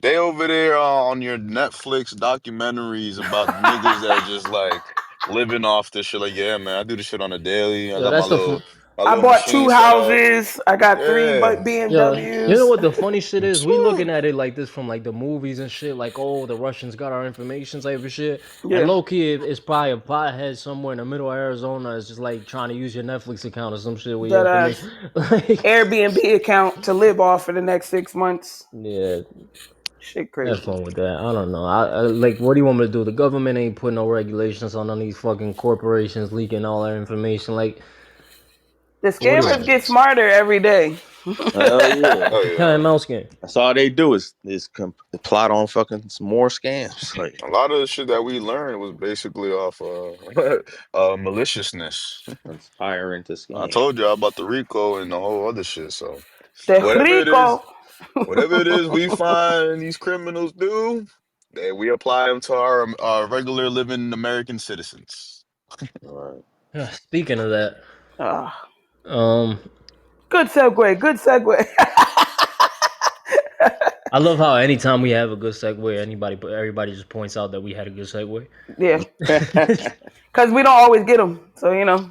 They over there on your Netflix documentaries about niggas that just like living off this shit. Like, yeah, man, I do this shit on a daily. I yo, got that's my I little bought machine 2 set up. houses. I got 3 Yeah. yo, you know BMWs. what the funny shit is? We looking at it like this from like the movies and shit, like oh the Russians got our information type of shit. Yeah. And low key, it's probably a pothead somewhere in the middle of Arizona is just like trying to use your Netflix account or some shit with your That information. Like, Airbnb account to live off for the next 6 months. yeah, Shit Have crazy. fun with that. I don't know. Like, what do you want me to do? The government ain't putting no regulations on none of these fucking corporations leaking all their information. Like, The what is scammers it? get smarter every day. Hell yeah. Oh Cat and yeah. mouse game. That's all they do is plot on fucking some more scams. Like A lot of the shit that we learned was basically off maliciousness. conspiring to I scam. told you about the RICO and the whole other shit. So The whatever it is, Rico. whatever it is we find these criminals do, then we apply them to our regular living American citizens. All Speaking of that, Ah, um, good segue. Good segue. I love how anytime we have a good segue, everybody just points out that we had a good segue. Yeah, right. because we don't always get them. So, Yeah.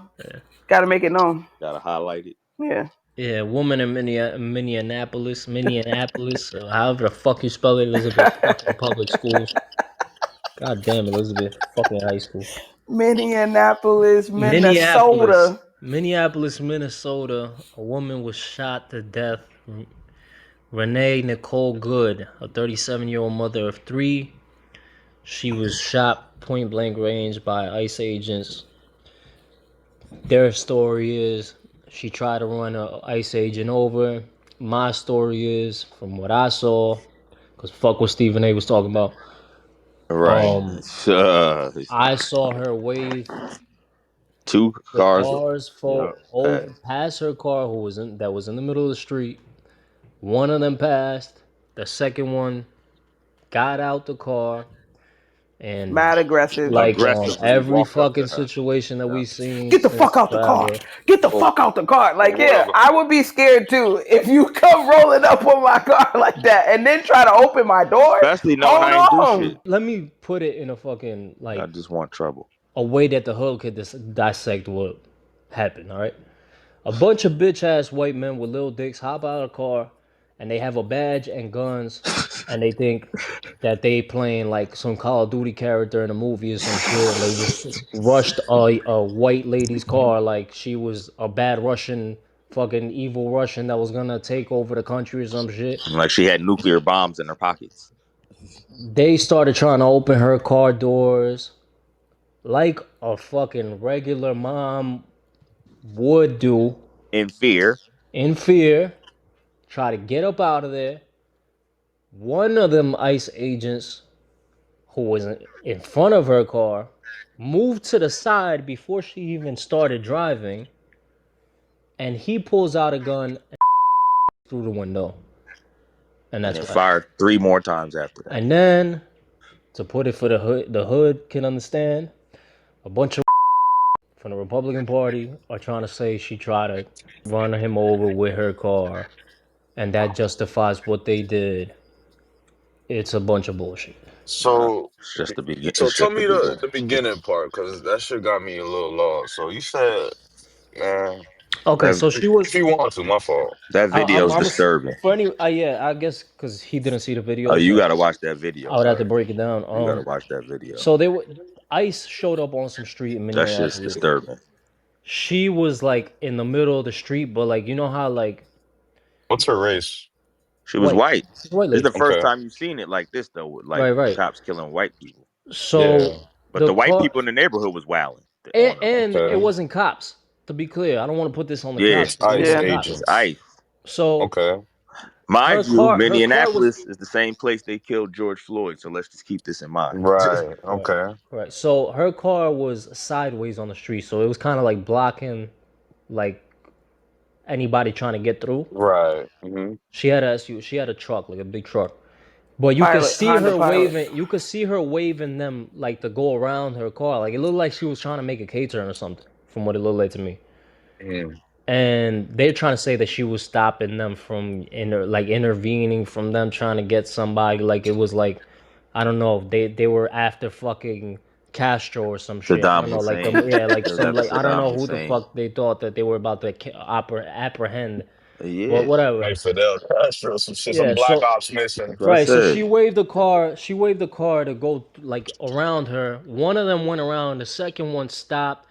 got to make it known. Gotta highlight it. Yeah. Yeah, woman in Minneapolis, however the fuck you spell it, Elizabeth fucking public schools. God damn, Elizabeth fucking high school. Minneapolis, Minneapolis, Minnesota. Minneapolis, Minnesota. A woman was shot to death. Renee Nicole Good, a 37-year-old mother of three. She was shot point blank range by ICE agents. Their story is she tried to run an ICE agent over. My story is, from what I saw, because fuck what Stephen A was talking about. Right. I saw her wave Two the cars. cars Yeah. over past her car that was in the middle of the street. One of them passed. The second one got out the car and Mad aggressive. like Aggressively every walked up to fucking her. situation that Yeah. we've seen Get the fuck since out the car. Travis. Get the Well, fuck out the car. Like, yeah, well, I would be scared too if you come rolling up on my car like that and then try to open my door. Especially knowing Hold I ain't do on. shit. Let me put it in a fucking I like just want trouble. a way that the hood could dissect what happened. All right, a bunch of bitch ass white men with little dicks hop out of a car, and they have a badge and guns, and they think that they playing like some Call of Duty character in a movie or some shit, and they just rushed a white lady's car like she was a bad Russian, fucking evil Russian that was gonna take over the country or some shit. Like she had nuclear bombs in her pockets. They started trying to open her car doors like a fucking regular mom would do In fear. in fear, try to get up out of there. One of them ICE agents who was in front of her car moved to the side before she even started driving, and he pulls out a gun and through the window. And And that's then what happened. fired 3 more times after that. And then, to put it for the hood can understand, a bunch of from the Republican Party are trying to say she tried to run him over with her car, and that justifies what they did. It's a bunch of bullshit. so It's just the begin. so It's tell just the me beginning. the beginning part because that shit got me a little lost. So you said, man, Okay, That so she was. if you want to, my fault. that video is I'm disturbing. for any. Yeah, I guess because he didn't see the Oh, video, you so gotta watch that video. I would have to Sorry, break it down. you gotta watch that video. So they were. ICE showed up on some street in That shit's Minneapolis. disturbing. She was like in the middle of the street, but like you know how like What's her race? She was white, white. she's a white This is lady, the first Okay. time you've seen it like this though, with like right. cops killing white people. So Yeah. But the the white car, people in the neighborhood was wilding on her. and it Okay. wasn't cops. To be clear, I don't want to put this on the Yeah, cops It's because it ICE wasn't Yeah. cops. it's agents. ICE. So Okay. Mind you, her car was Minneapolis is the same place they killed George Floyd, so let's just keep this in mind. Right. right, Okay. right. So her car was sideways on the street, so it was kind of like blocking like anybody trying to get through. Right. Hmm. She had a SUV, she had a truck, like a big truck. But you could Pilot. see Honda her Pilot. waving. You could see her waving them like to go around her car. Like it looked like she was trying to make a K-turn or something, from what it looked like to me. Mm. And they're trying to say that she was stopping them from intervening from them trying to get somebody. Like it was like, I don't know. They were after fucking Castro or some shit. I Saddam don't know. Like Hussein. like It was some after like I don't Saddam know who the Hussein. fuck they thought that they were about to apprehend. But Yeah, whatever. Like Fidel Castro, some shit, some Yeah. black So ops mission. that's what I right, so said. she waved the car. She waved the car to go like around her. One of them went around. The second one stopped.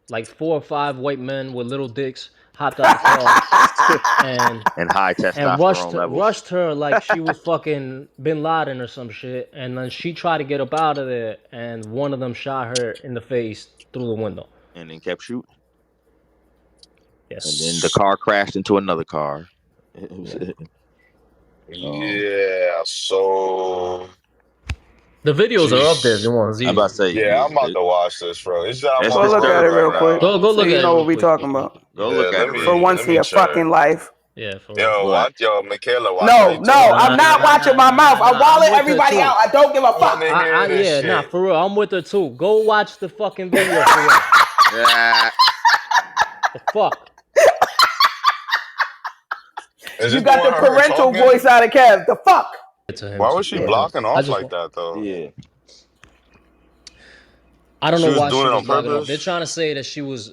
like 4 or 5 white men with little dicks hopped out the car and high testosterone levels. rushed her like she was fucking Bin Laden or some shit, and then she tried to get up out of there, and one of them shot her in the face through the window. And then kept shooting. Yes. And then the car crashed into another car. Yeah, so The videos are up there if you want to see. I'm about to say, yeah, I'm about to watch this, bro. It's that I'm It's on Go the look at it road real right quick. now. Go so look you at know it what we real quick. talking about. Go look at let it. me- For once let in me your check. fucking life. Yeah, for Yo, Michaela, watch No, what they no, talking I'm not watching my mouth. I wallet everybody out. I don't give a I want fuck. to hear this yeah, shit. nah, for real. I'm with her too. Go watch the fucking video for real. Yeah. The fuck? Is You this got one the of her parental talking? voice out of Kev. The fuck? Why was she blocking I off just like that though? Yeah. I don't She know was why doing she it was on blocking off. purpose? They're trying to say that she was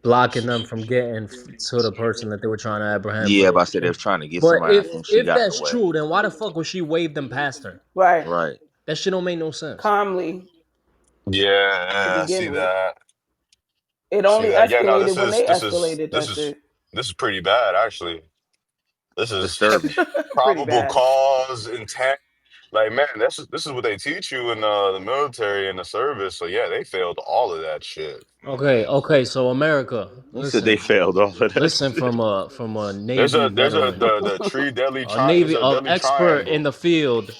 blocking them from getting to the person that they were trying to apprehend. Yeah, but I said they was trying to get But somebody. I think she if got in the that's way. true, then why the fuck would she wave them past her? Right. Right. That shit don't make no sense. Calmly. Yeah, I begin see with. that. It only Yeah, no, escalated when they escalated that shit. this is pretty bad actually. This is Disturbing. Pretty probable bad. cause, intent. Like, man, this is what they teach you in the military and the service. So yeah, they failed all of that shit. Okay. So America, They said they failed all of that. listen shit. from a Navy There's a veteran, the tree deadly a Navy deadly expert triangle. in the field.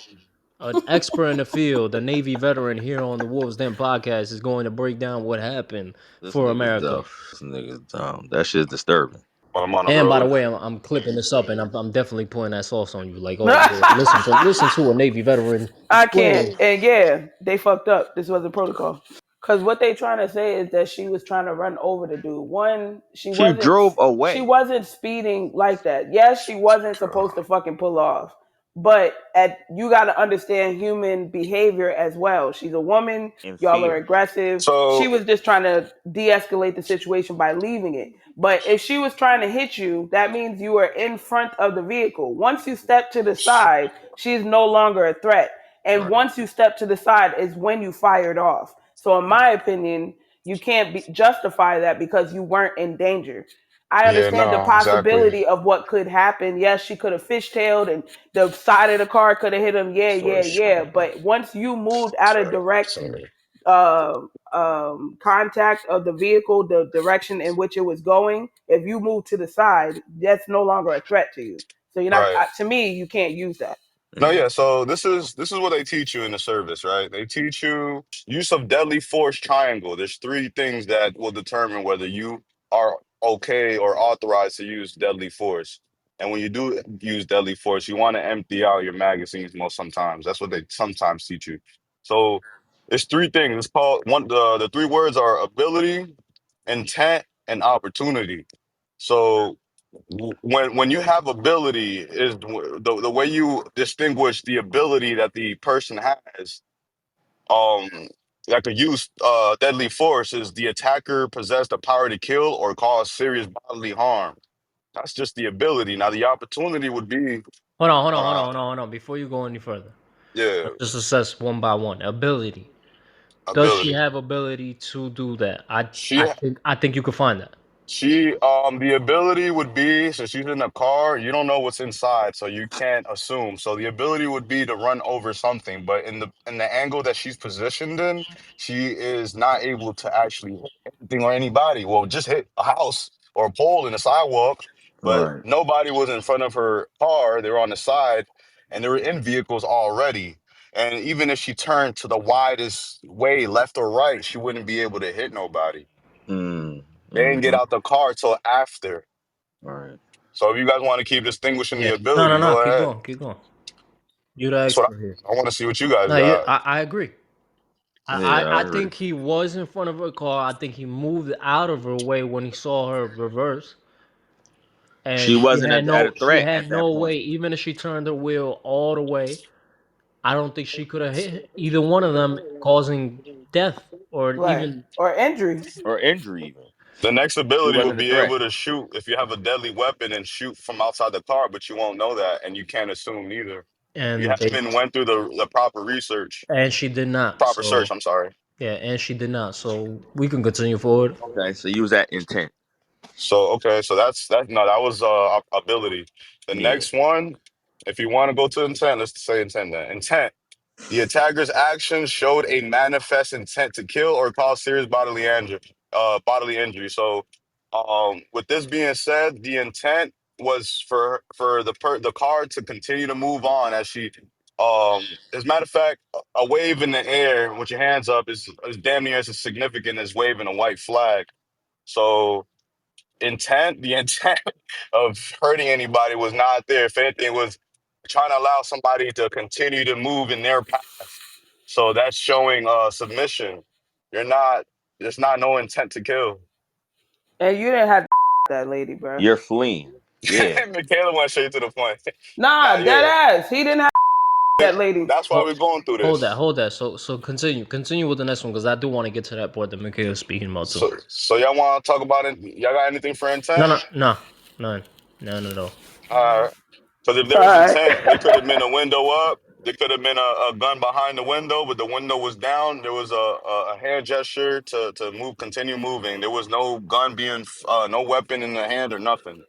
An expert in the field, a Navy veteran here on the Wolves Den podcast is going to break down what happened for America. This nigga's dumb. That shit's disturbing. I'm on the And by the road. way, I'm clipping this up, and I'm definitely putting that sauce on you. Like, oh, listen to a Navy veteran. I can't. And yeah, they fucked up. This wasn't protocol. Because what they trying to say is that she was trying to run over the dude. One, she drove away. She wasn't speeding like that. Yes, she wasn't supposed to fucking pull off. But you got to understand human behavior as well. She's a woman. Y'all are aggressive. So she was just trying to de-escalate the situation by leaving it. But if she was trying to hit you, that means you are in front of the vehicle. Once you step to the side, she's no longer a threat. And once you step to the side is when you fired off. So in my opinion, you can't justify that because you weren't in danger. I understand the possibility of what could happen. Yes, she could have fishtailed and the side of the car could have hit him. Yeah. But once you moved out of direct contact of the vehicle, the direction in which it was going, if you move to the side, that's no longer a threat to you. So you're not. To me, you can't use that. No, yeah. So this is what they teach you in the service, right? They teach you use of deadly force triangle. There's 3 things that will determine whether you are okay or authorized to use deadly force. And when you do use deadly force, you want to empty out your magazines sometimes. That's what they sometimes teach you. So it's 3 things. It's called the 3 words are ability, intent, and opportunity. So when you have ability is the way you distinguish the ability that the person has um that could use deadly force is the attacker possess the power to kill or cause serious bodily harm. That's just the ability. Now the opportunity would be Hold on. Before you go any further, yeah, let's just assess one by one. Ability. Does she have ability to do that? I think you could find that. The ability would be, since she's in a car, you don't know what's inside, so you can't assume. So the ability would be to run over something, but in the angle that she's positioned in, she is not able to actually hit anything or anybody. Well, just hit a house or a pole in the sidewalk, but nobody was in front of her car. They were on the side, and they were in vehicles already. And even if she turned to the widest way, left or right, she wouldn't be able to hit nobody. They didn't get out the car till after. Right. So if you guys want to keep distinguishing the ability, go ahead. Keep going. You're the That's what expert here. I want to see what you guys No, got. I agree. I think he was in front of her car. I think he moved out of her way when he saw her reverse. And she wasn't at a threat. She had no way, even if she turned the wheel all the way. I don't think she could have hit either one of them, causing death or even injury. Even. The next ability would be able to shoot if you have a deadly weapon and shoot from outside the car, but you won't know that, and you can't assume neither. And you haven't went through the proper research. And she did not. Proper search. I'm sorry. Yeah, and she did not. So we can continue forward. Okay, so use that intent. So okay, so that's that. No, that was ability. The Yeah. next one, if you want to go to intent, let's say intent. Then intent. The attacker's actions showed a manifest intent to kill or cause serious bodily injury. Bodily injury. So, with this being said, the intent was for the card to continue to move on as she. As a matter of fact, a wave in the air with your hands up is damn near as significant as waving a white flag. So the intent of hurting anybody was not there. If anything, it was trying to allow somebody to continue to move in their path. So that's showing submission. You're not. There's not no intent to kill. And you didn't have to that lady, bro. You're fleeing. Yeah. Michaela went straight to the point. Nah, Nah, dead yeah, ass. He didn't have that lady. that's why we're going through this. Hold that. So continue with the next one because I do want to get to that part that Mikhail is speaking about too. So y'all want to talk about it? Y'all got anything for intent? No, none at all. Because if there All was right. intent, there could have been a window up. There could have been a gun behind the window, but the window was down. There was a hand gesture to move, continue moving. There was no gun being, no weapon in the hand or nothing.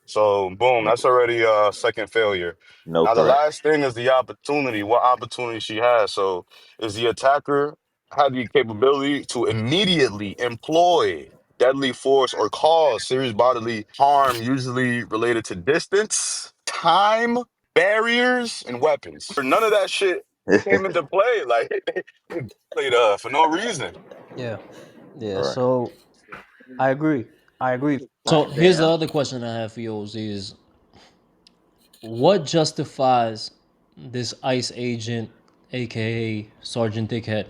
So boom, No, that's already a second failure. no Now the threat. last thing is the opportunity. What opportunity she has? So is the attacker had the capability to immediately employ deadly force or cause serious bodily harm, usually related to distance, time, barriers, and weapons. None of that shit came into play. Like they played for no reason. Yeah, yeah. Right. So I agree. So here's the Damn. other question I have for you, Oz, is what justifies this ICE agent, aka Sergeant Dickhead?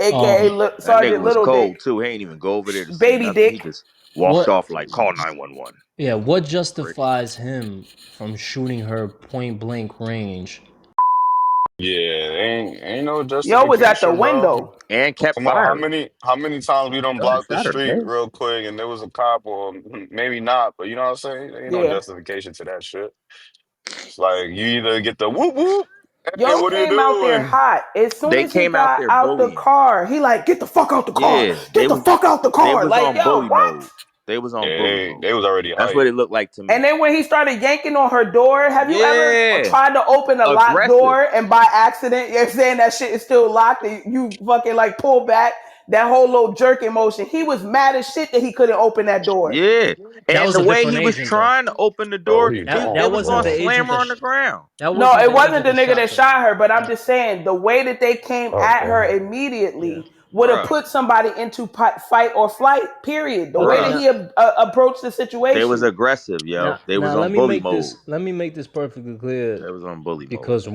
AKA That nigga Sergeant was Little cold Dick. too. He ain't even go over there to see Baby nothing. He Dick. just walked What? off like call 911. Yeah, what justifies him from shooting her point blank range? Yeah, ain't no Yo was at the justification, bro. window. And kept Come on, how firing. many times we don't Gun block the shot her street dead. real quick and there was a cop or maybe not, but you know what I'm saying? Ain't no Yeah. justification to that shit. It's like you either get the whoop whoop, hey, Yo what are you came out there doing? hot. As soon They as he came out got there out the bullying. car, he like, get the fuck out the car. Yeah, Get the fuck out the they car. was Like, on yo, bully what? mode. They was on Yeah, bully they mode. was already That's what hyped. it looked like to And me. then when he started yanking on her door, have you ever Yeah. tried to open a locked Aggressive. door and by accident, you're saying that shit is still locked and you fucking like pull back that whole little jerking motion? He was mad as shit that he couldn't open that door. Yeah. That And was the a way different he was agent, though. trying to open the Bro, what door, are you they That doing? was wasn't gonna the Oh, slam agent her that. on the ground. That No, wasn't it the wasn't agent the that nigga shot that her. shot her, but I'm just saying the way that they came at her okay. Yeah. immediately would have Bruh. put somebody into fight or flight. Period. The way Okay. that Bruh. he approached the They was situation. aggressive, yo. They was Now on bully mode. let me make this perfectly clear They was on bully mode. because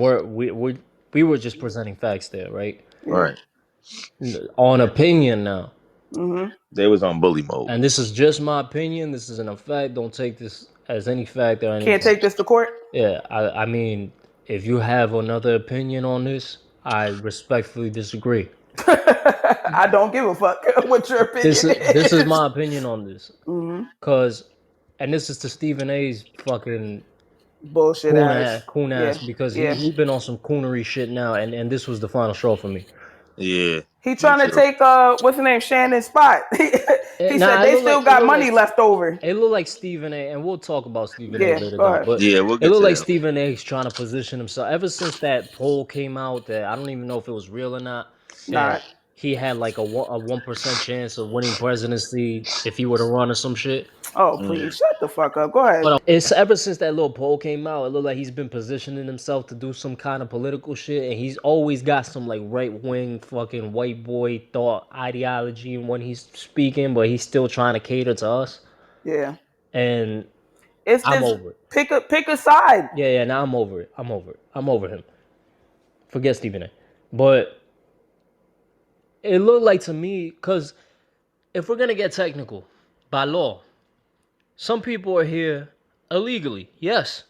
we were just presenting facts there, right? Yeah. Right. On opinion now. Mm-hmm. They was on bully mode. And this is just my opinion. This isn't a fact. Don't take this as any fact or Can't anything. take this to court. Yeah, I mean, if you have another opinion on this, I respectfully disagree. I don't give a fuck what your opinion This is is. my opinion on this. Mm-hmm. Cause, and this is to Stephen A's fucking Bullshit ass. coon Yeah. ass because Yeah. he been on some coonery shit now, and this was the final straw for me. Yeah. He Me trying to too. take what's the name, Shannon's spot. He Nah, said they still got money left over. It looked like Stephen A, and we'll talk about Stephen A Yeah, later go down. ahead. But Yeah, we'll it get looked to like that. Stephen A's trying to position himself. Ever since that poll came out, that I don't even know if it was real or not. Nah. That he had like a 1% chance of winning presidency if he were to run or some shit. Oh, please shut the fuck up. Go ahead. But it's ever since that little poll came out, it looked like he's been positioning himself to do some kind of political shit, and he's always got some like right wing fucking white boy thought ideology when he's speaking, but he's still trying to cater to us. Yeah. And It's I'm this over it. pick a side. Yeah, now I'm over it. I'm over him. Forget Stephen A. But it looked like to me, because if we're gonna get technical, by law, some people are here illegally. Yes.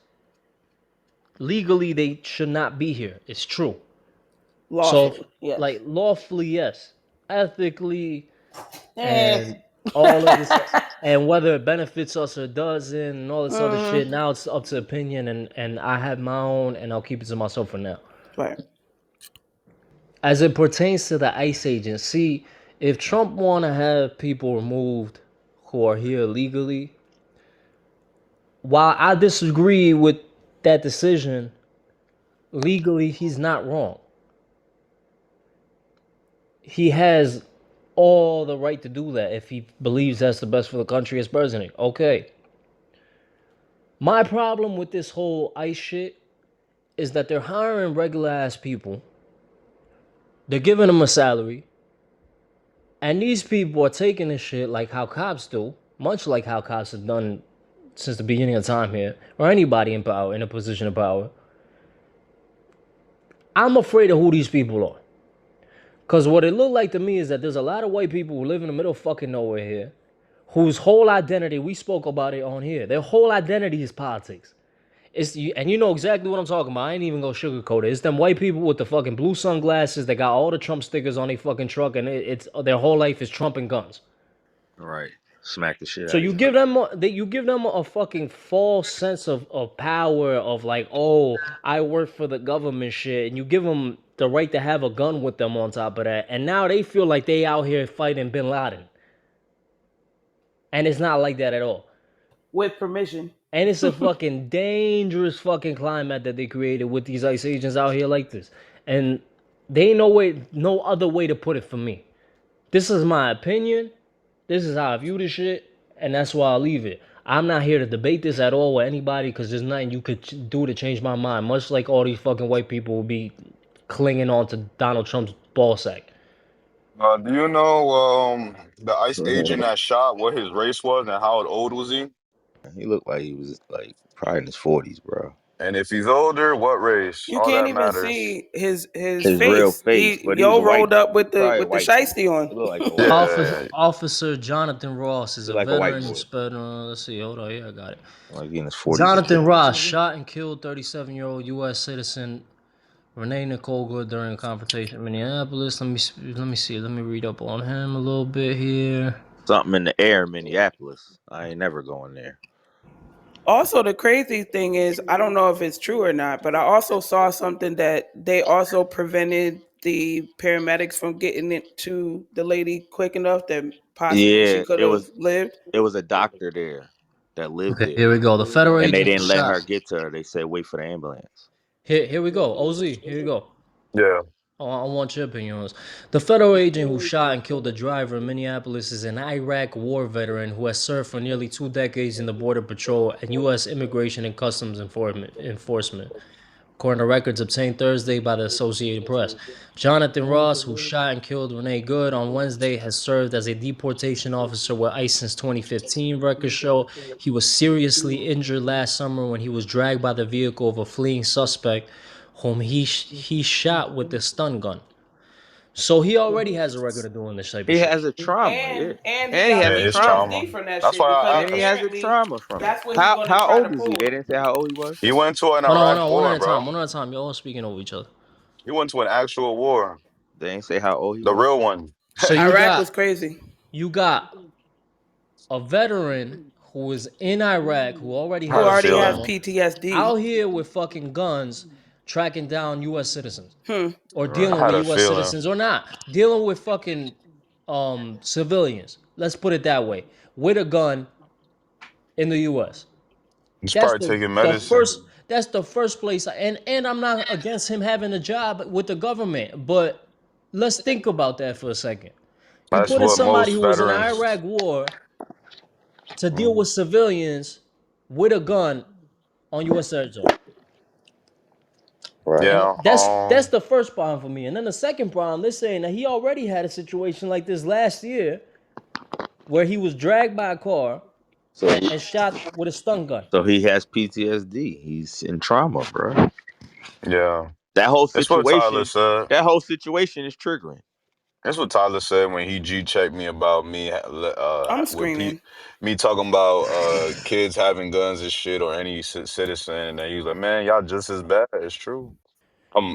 Legally, they should not be here. It's true. Lawfully, So, yes. like, lawfully, yes. Ethically, and all of this, and whether it benefits us or doesn't, and all this other shit. Now it's up to opinion, and I have my own, and I'll keep it to myself for now. Right. as it pertains to the ICE agents, see, if Trump want to have people removed who are here legally, while I disagree with that decision, legally he's not wrong. He has all the right to do that if he believes that's the best for the country as president. Okay. My problem with this whole ICE shit is that they're hiring regular ass people. They're giving them a salary. And these people are taking this shit like how cops do, much like how cops have done since the beginning of time here, or anybody in power, in a position of power. I'm afraid of who these people are. Because what it looked like to me is that there's a lot of white people who live in the middle of fucking nowhere here, whose whole identity, we spoke about it on here, their whole identity is politics. And you know exactly what I'm talking about. I ain't even gonna sugarcoat it. It's them white people with the fucking blue sunglasses that got all the Trump stickers on their fucking truck, and it's their whole life is Trump and guns. Right. Smack the shit out So of you give them a fucking false sense of power of like, oh, I work for the government shit, and you give them the right to have a gun with them on top of that, and now they feel like they out here fighting Bin Laden, and it's not like that at all. With permission. And it's a fucking dangerous fucking climate that they created with these ICE agents out here like this. And they ain't no other way to put it for me. This is my opinion. This is how I view this shit. And that's why I'll leave it. I'm not here to debate this at all with anybody because there's nothing you could do to change my mind. Much like all these fucking white people will be clinging on to Donald Trump's ball sack. Do you know the ICE agent that shot, what his race was and how old was he? He looked like he was like probably in his 40s, bro. And if he's older, what race? You All can't that even matters. see his real face. But he was rolled white, up with the white shiesty on. He looked like a white Officer Jonathan Ross is a like veteran inspector. Let's see, hold on, yeah, I got it. Like in his 40s. Jonathan Ross shot and killed 37-year-old U.S. citizen Renee Nicole Good during a confrontation in Minneapolis. Let me see. Let me read up on him a little bit here. Something in the air in Minneapolis. I ain't never going there. Also, the crazy thing is, I don't know if it's true or not, but I also saw something that they also prevented the paramedics from getting it to the lady quick enough that possibly she could have lived. It was a doctor there that lived there. Here we go. The federal agent. And they didn't let her get to her. They said, wait for the ambulance. Here we go. OZ, here you go. Yeah. I want your opinion on this. The federal agent who shot and killed the driver in Minneapolis is an Iraq war veteran who has served for nearly 2 decades in the Border Patrol and U.S. Immigration and Customs Enforcement, according to records obtained Thursday by the Associated Press. Jonathan Ross, who shot and killed Renee Good on Wednesday, has served as a deportation officer with ICE since 2015. Records show he was seriously injured last summer when he was dragged by the vehicle of a fleeing suspect whom he shot with the stun gun. So he already has a record of doing this type of shit. He has a trauma. And he has a trauma. from that That's shit why he has a trauma from that's it. what How old is he? They didn't say how old he was. He went to an Hold Iraq on, war, one at a bro. time. One at a time. Y'all speaking over each other. He went to an actual war. They didn't say how old he The was. real one. So Iraq was crazy. You got a veteran who is in Iraq who already has trauma, PTSD out here with fucking guns tracking down U.S. citizens or dealing I had with a U.S. feeling. citizens or not dealing with fucking civilians. Let's put it that way, with a gun in the U.S. He's probably taking medicine. That's the first place. And I'm not against him having a job with the government, but let's think about that for a second. You That's put in what somebody most who was in the veterans. Iraq war to deal with civilians with a gun on U.S. territory. Right. Yeah. That's the first problem for me. And then the second problem, they're saying that he already had a situation like this last year where he was dragged by a car and shot with a stun gun. So he has PTSD. He's in trauma, bro. Yeah. That whole That's what Tyler situation. said. That whole situation is triggering. That's what Tyler said when he G-checked me about me. I'm screaming. Me talking about kids having guns and shit or any citizen, and he was like, "Man, y'all just as bad." It's true.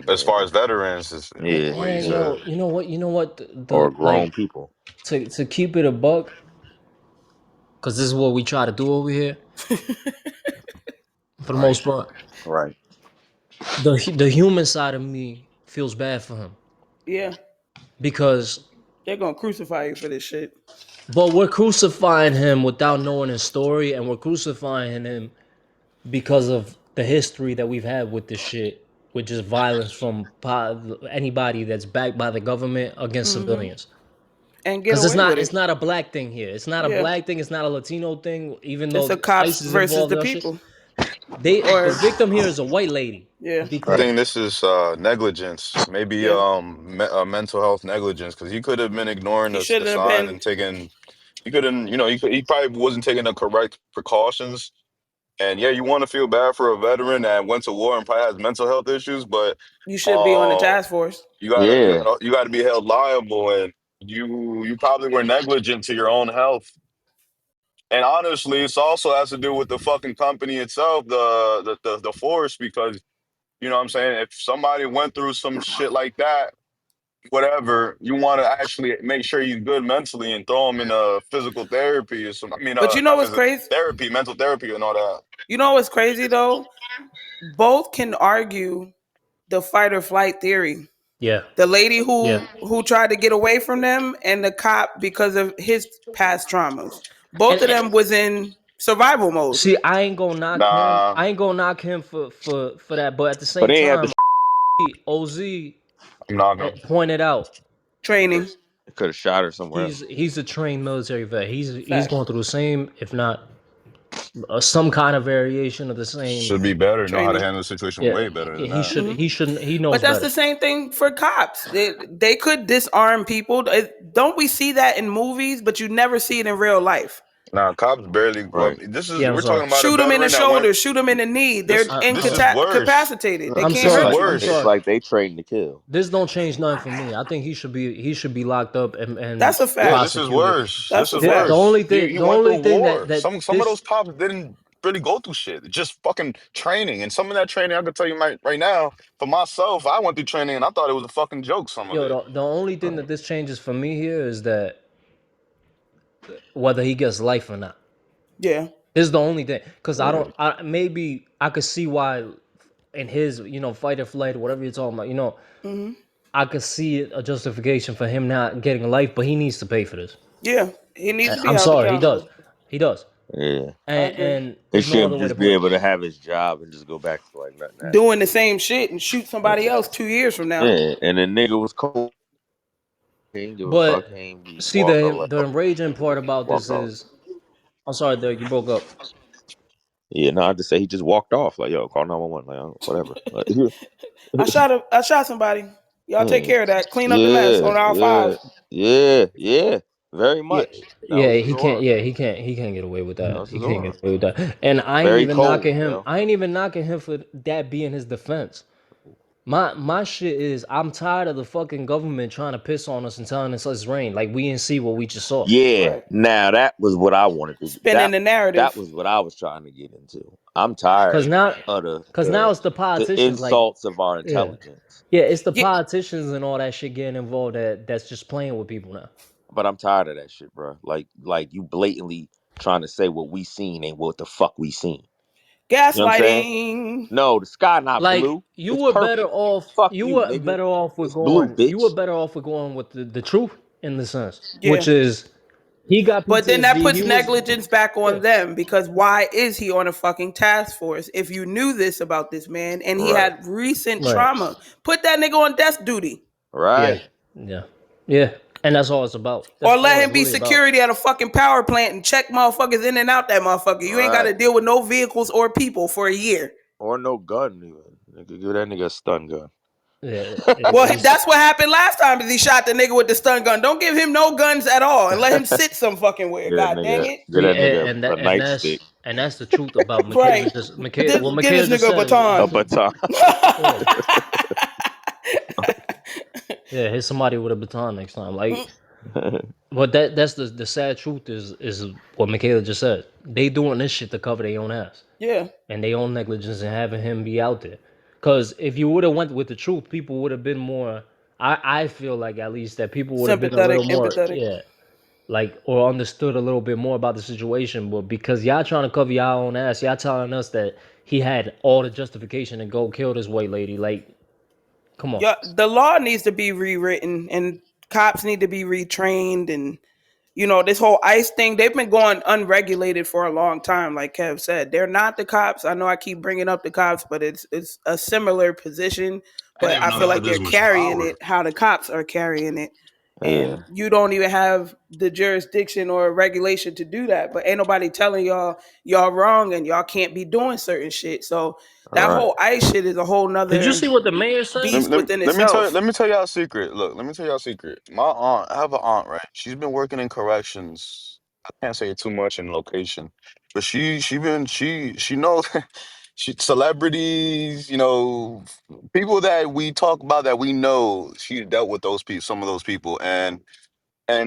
As far as veterans, is what he said. You know what? Or grown people. To keep it a buck, because this is what we try to do over here. For the most part. Right. The human side of me feels bad for him. Yeah. Because They're gonna crucify you for this shit. but we're crucifying him without knowing his story, and we're crucifying him because of the history that we've had with this shit, which is violence from anybody that's backed by the government against civilians. And get Because away with it's it. not a black thing here. It's not a Yeah. black thing. It's not a Latino thing. Even It's a though cops ICE is versus involved the in that shit, people. the Or victim here is a white lady. yeah. I Because think this is negligence, maybe Yeah. mental health negligence, because he could have been ignoring He the shouldn't have sign been. and taking. He couldn't, he probably wasn't taking the correct precautions. And yeah, you want to feel bad for a veteran that went to war and probably has mental health issues, but You should be on the um, task force. Yeah. you gotta be held liable, and you probably were negligent to your own health. And honestly, it's also has to do with the fucking company itself, the force, because you know what I'm saying. If somebody went through some shit like that, whatever, you want to actually make sure he's good mentally and throw him in a physical therapy or some. I mean, But you know not what's physical crazy? therapy, mental therapy, and all that. You know what's crazy though? Both can argue the fight or flight theory. yeah, The lady yeah. who tried to get away from them and the cop because of his past traumas. Both of And them was in survival mode. see, I ain't gonna knock him. Nah, I ain't gonna knock him for that. But at the But same they ain't have to. time, Oz I'm not gonna. pointed out Training. Could have shot her somewhere else. he's a trained military vet. He's Facts. going through the same, if not some kind of variation of the same. Should be better. Know how to Training. handle the situation Yeah, way better than he that. should. He shouldn't. He But knows that's better. the same thing for cops. They could disarm people. Don't we see that in movies, but you never see it in real life? Nah, cops barely. Well, Right. this is Yeah, I'm we're sorry. talking about a Shoot them in the veteran that went. shoulder, shoot them in the knee. They're This is worse. incapacitated. They I'm can't This is sorry. hurt I'm you. It's worse. sorry. like they trained to kill. This don't change nothing for me. I think he should be locked up and That's a Yeah, fact. this is prosecuted. worse. That's This a is The fact. only worse. thing He the went through only thing war. that Some of this those cops didn't really go through shit. Just fucking training. And some of that training, I can tell you right now, for myself, I went through training and I thought it was a fucking joke. Some of yo it. the only thing that this changes for me here is that whether he gets life or not. Yeah. This is the only thing because Right. maybe I could see why in his fight or flight or whatever you're talking about I could see a justification for him not getting life, but he needs to pay for this. Yeah. He needs to be I'm held sorry, accountable. he does, Yeah. I agree. and He there's no shouldn't other way to just be put it. able to have his job and just go back to like nothing happened. Doing the same shit and shoot somebody else 2 years from now. Yeah. And the nigga was cold. He didn't give a But fuck. He ain't be see, walk or the enraging part about walk this off. is, I'm sorry, Derek, you broke up. Yeah, no, I just say he just walked off. Like, yo, call 911. Like, whatever. Like, I shot somebody. Y'all take yeah, care of that. Clean up the mess yeah, on aisle yeah, 5. yeah. Very Yeah, much. That yeah, was his he can't. aura. Yeah, he can't get away with That that. was He his can't aura. get away with that. And I ain't Very even knocking cold, him. yo. I ain't even knocking him for that being his defense. My shit is I'm tired of the fucking government trying to piss on us and telling us it's rain. Like we didn't see what we just saw. Yeah. Right. Now that was what I wanted to. Spinning the That narrative. was what I was trying to get into. I'm tired Cause now, of cause now it's the the politicians. Like, insults of our yeah, intelligence. yeah, it's the Yeah. politicians and all that shit getting involved. That's just playing with people now. But I'm tired of that shit, bro. Like you blatantly trying to say what we seen ain't what the fuck we seen. You know what I'm saying? Gaslighting. No, the sky not Like blue. It's perfect. Fuck you you, were nigga. better off with It's blue, going. You were bitch. better off with going with the truth in the sense, Yeah. which is he got But then that PTSD. puts He was negligence back yeah, on them because why is he on a fucking task force if you knew this about this man and he Right. had recent right. trauma? Put that nigga on desk duty Yeah, Right. yeah, yeah. And that's all it's about. That's or all let it's him be really about. security at a fucking power plant and check motherfuckers in and out that motherfucker. You ain't got to Right. deal with no vehicles or people for a year. Or no gun even. Nigga, give that nigga a stun gun. Yeah, Well, it's that's what happened last time that he shot the nigga with the stun gun. Don't give him no guns at all and let him sit some fucking where. God dang it. Give see, that nigga a nightstick. and that's the truth about Right. Michaela. Just Michaela, what Give Michaela this just nigga a said is A baton. baton. yeah, yeah. Hit somebody with a baton next time. Like, but that's the sad truth is what Michaela just said. They doing this shit to cover their own ass Yeah. and their own negligence and having him be out there. Because if you would have went with the truth, people would have been more. I feel like at least that people would have been a little Sympathetic, more empathetic. like or understood a little bit more about the situation. But because y'all trying to cover y'all own ass, y'all telling us that he had all the justification to go kill this white lady. Like Come on. Yeah, the law needs to be rewritten, and cops need to be retrained, and this whole ICE thing, they've been going unregulated for a long time. Like Kev said, they're not the cops. I know I keep bringing up the cops, but it's a similar position. I didn't But even I know they feel had like this they're much carrying power. it how the cops are carrying it. Yeah. And you don't even have the jurisdiction or regulation to do that. But ain't nobody telling y'all wrong and y'all can't be doing certain shit. So that Right. whole ICE shit is a whole Did you nother see what the mayor said? beast within itself. Let me tell y'all a secret. Look, let me tell y'all a secret. My aunt, I have an aunt, right? She's been working in corrections. I can't say too much in location, but she knows she celebrities, people that we talk about that we know. She dealt with those people, some of those people, and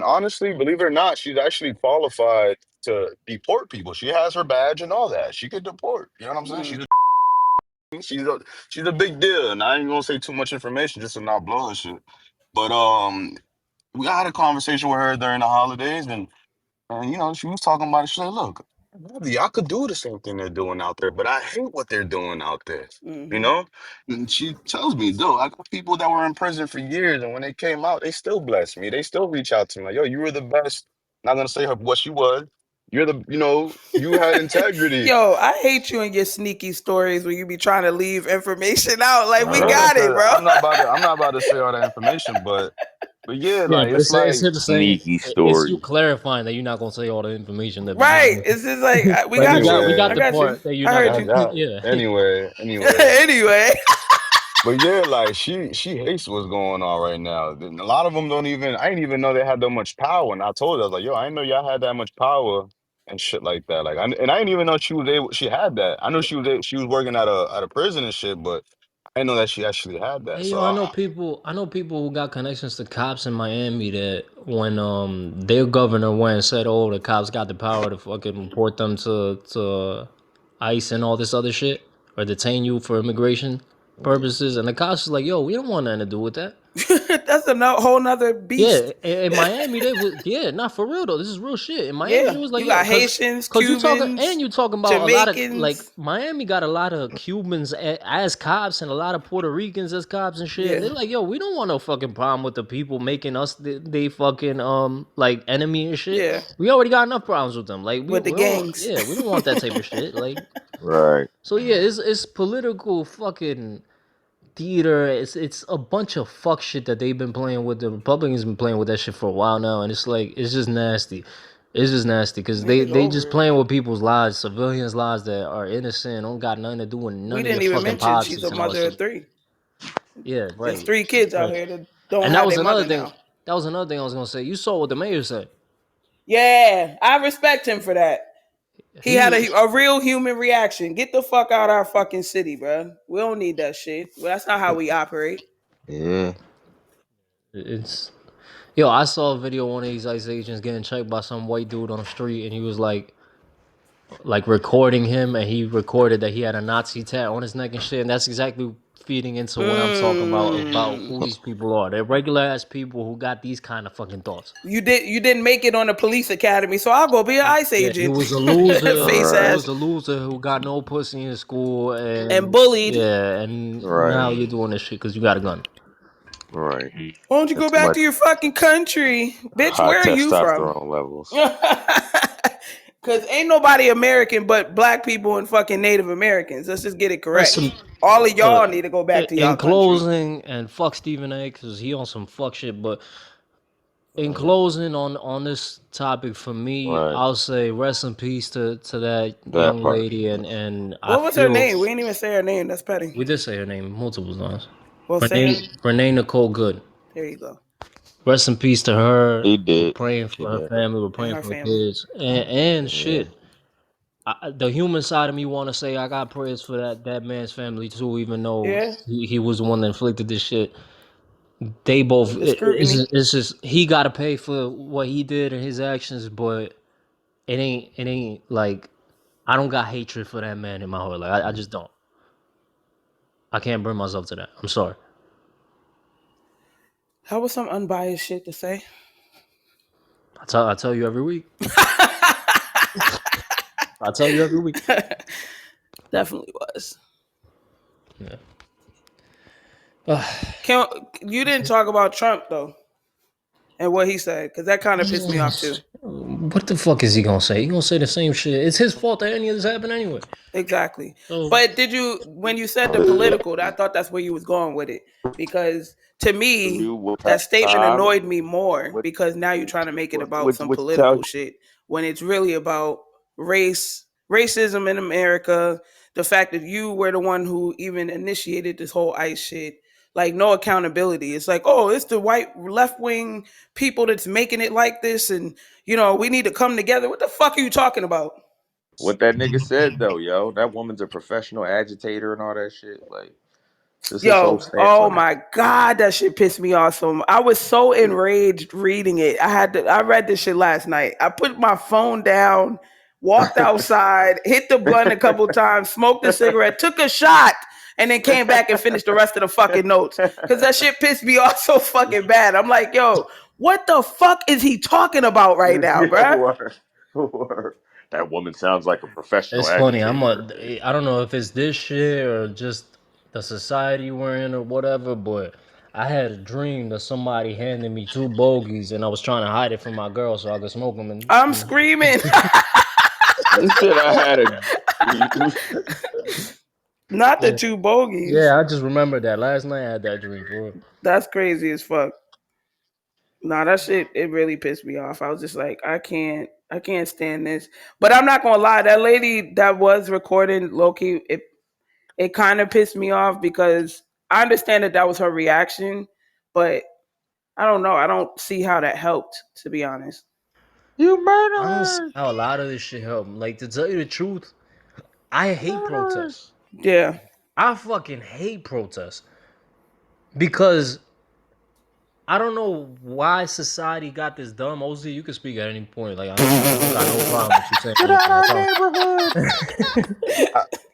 honestly, believe it or not, she's actually qualified to deport people. She has her badge and all that. She could deport. You know what I'm saying? Mm. She's a big deal, and I ain't gonna say too much information just to not blow her shit. But we had a conversation with her during the holidays, and she was talking about it. She said, "Look, y'all could do the same thing they're doing out there, but I hate what they're doing out there." You Hmm. know, and she tells me, "Though I got people that were in prison for years, and when they came out, they still bless me. They still reach out to me like, yo, you were the best." Not gonna say what she was. You're you had integrity. Yo, I hate you and your sneaky stories where you be trying to leave information out. Like, we Right. got it, Cause bro. I'm not about to say all that information, but yeah, Yeah, like but it's it's like him saying Sneaky it's you story. clarifying that you're not gonna say all the information that we Right. know. It's just like, we Like got you. we I got anyway, the got you. part that you're I not heard gonna. you. Yeah. anyway. Anyway. But yeah, like she hates what's going on right now. And a lot of them don't even. I didn't even know they had that much power. And I told her, I was like, "Yo, I didn't know y'all had that much power and shit like that." Like, and I didn't even know she was able. She had that. I know she was working at a prison and shit, but I didn't know that she actually had that. Hey So yo, I know people who got connections to cops in Miami that when their governor went and said, "Oh, the cops got the power to fucking report them to ICE and all this other shit or detain you for immigration purposes," and the cops was like, "Yo, we don't want nothing to do with that." That's a whole nother Yeah, beast. in Miami they was not for real though. This is real shit. In Miami they Yeah. was like, You yo, got Haitians, cause Cubans, you talking about a lot of like Jamaicans. Miami got a lot of Cubans as cops and a lot of Puerto Ricans as cops and shit. And Yeah. they're like, yo, we don't want no fucking problem with the people making us they fucking like enemy and shit. Yeah. We already got enough problems with them. Like With the we don't gangs. yeah we don't want that type of shit. Like Right. so yeah, it's political fucking theater. It's a bunch of fuck shit that they've been playing with. The Republicans been playing with that shit for a while now, and it's like it's just nasty. It's just nasty because Niggas they just over it. playing with people's lives, civilians' lives that are innocent, don't got nothing to do with We none of your didn't even fucking mention she's a politics and all that mother shit. of 3. Yeah, There's right, 3 kids out right. here that don't And that have was their another mother thing. now. That was another thing I was gonna say. You saw what the mayor said. Yeah, I respect him for that. He had He a real human reaction. Get the fuck out of our fucking city, bro. We don't need that shit. Well, that's not how we operate. Yeah. it's yo. I saw a video of one of these ICE agents getting checked by some white dude on the street, and he was like recording him, and he recorded that he had a Nazi tat on his neck and shit, and that's exactly feeding into what I'm talking about who these people are. They're regular ass people who got these kind of fucking thoughts. You didn't make it on the police academy, so I'll go be an ICE Yeah, he agent. was a loser. Face He Right. was ass a loser who got no pussy in school, and and bullied. yeah, and Right. now you're doing this shit because you got a gun. Right. Why don't you And go too back much to your fucking country? Bitch, high where are you from? testosterone levels. Because ain't nobody American but black people and fucking Native Americans. Let's just get it That's correct. some. All of Uh, y'all need to go back to in y'all country. closing, and fuck Stephen A. because he on some fuck shit, but in closing on this topic for me, Right. I'll say rest in peace to that That young part. lady, and I What was her feel name? We didn't even say her name. That's petty. we did say her name multiple times. Well, say her. Renee Nicole Good. There you go. Rest in peace to her. He We're did. praying She for her did. family. We're And praying her for her family. kids. And Yeah. shit, the human side of me want to say I got prayers for that man's family too, even though Yeah. he was the one that inflicted this shit. They both With the scrutiny. it's just he got to pay for what he did and his actions, but it ain't like I don't got hatred for that man in my heart. Like I just don't. I can't bring myself to that. I'm sorry. That was some unbiased shit to say. I tell you every week. I tell you every week. Definitely was. Yeah. You didn't talk about Trump though, and what he said, because that kind of pissed me off too. What the fuck is he gonna say? He gonna say the same shit. It's his fault that any of this happened anyway. Exactly. But when you said the political, I thought that's where you was going with it, because to me that statement annoyed me more, because now you're trying to make it about some political shit when it's really about racism in America, the fact that you were the one who even initiated this whole ICE shit. Like, no accountability. It's like, oh, it's the white left wing people that's making it like this, and we need to come together. What the fuck are you talking about? What that nigga said though, yo, that woman's a professional agitator and all that shit. Like, this is whole stance oh on my God, that shit pissed me off. So I was so enraged reading it. I read this shit last night. I put my phone down, walked outside, hit the blunt a couple times, smoked a cigarette, took a shot, and then came back and finished the rest of the fucking notes. Because that shit pissed me off so fucking bad. I'm like, yo, what the fuck is he talking about right now, bruh? That woman sounds like a professional It's funny. agitator. I don't know if it's this shit or just the society we're in or whatever, but I had a dream that somebody handed me 2 bogeys and I was trying to hide it from my girl so I could smoke them. And I'm screaming. You said I had a. Not the 2 bogeys. Yeah, I just remembered that last night. I had that dream. For real. That's crazy as fuck. Nah, that shit, it really pissed me off. I was just like, I can't stand this. But I'm not gonna lie, that lady that was recording Loki, it kind of pissed me off, because I understand that was her reaction, but I don't know. I don't see how that helped, to be honest. You murder her. I don't see how a lot of this shit helped. Like, to tell you the truth, I hate protests. Yeah. I fucking hate protests. Because I don't know why society got this dumb. OZ, you can speak at any point. Like, I got no problem with you saying.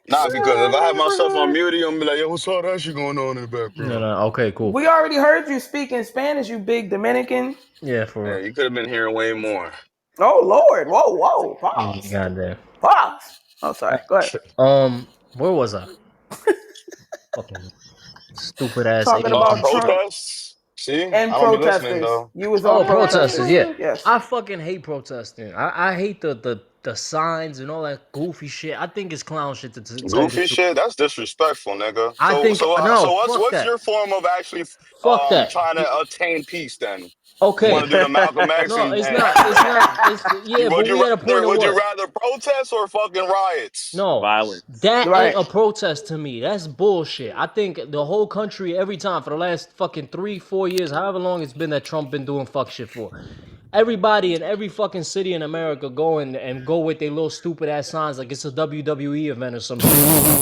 Nah, because if I have myself on mute, I'm gonna be like, yo, what's all that shit going on in the background? No, okay, cool. We already heard you speak in Spanish, you big Dominican. Yeah, for real. Yeah, you could have been hearing way more. Oh Lord! Whoa! Pause. Goddamn. Pause. Oh, sorry. Go ahead. Where was I? Fucking stupid ass. Talking about protests. See, and I don't be listening though. You was on protesters. Yeah. Yes. I fucking hate protesting. I hate the signs and all that goofy shit. I think it's clown shit. Goofy shit. That's disrespectful, nigga. What's your form of actually trying to attain peace then? Okay. You want to do the Malcolm X? No, it's not. Yeah, would you rather protest or fucking riots? No, violence. That ain't a protest to me. That's bullshit. I think the whole country, every time for the last fucking 3-4 years, however long it's been that Trump been doing fuck shit for, everybody in every fucking city in America go with their little stupid ass signs like it's a WWE event or something.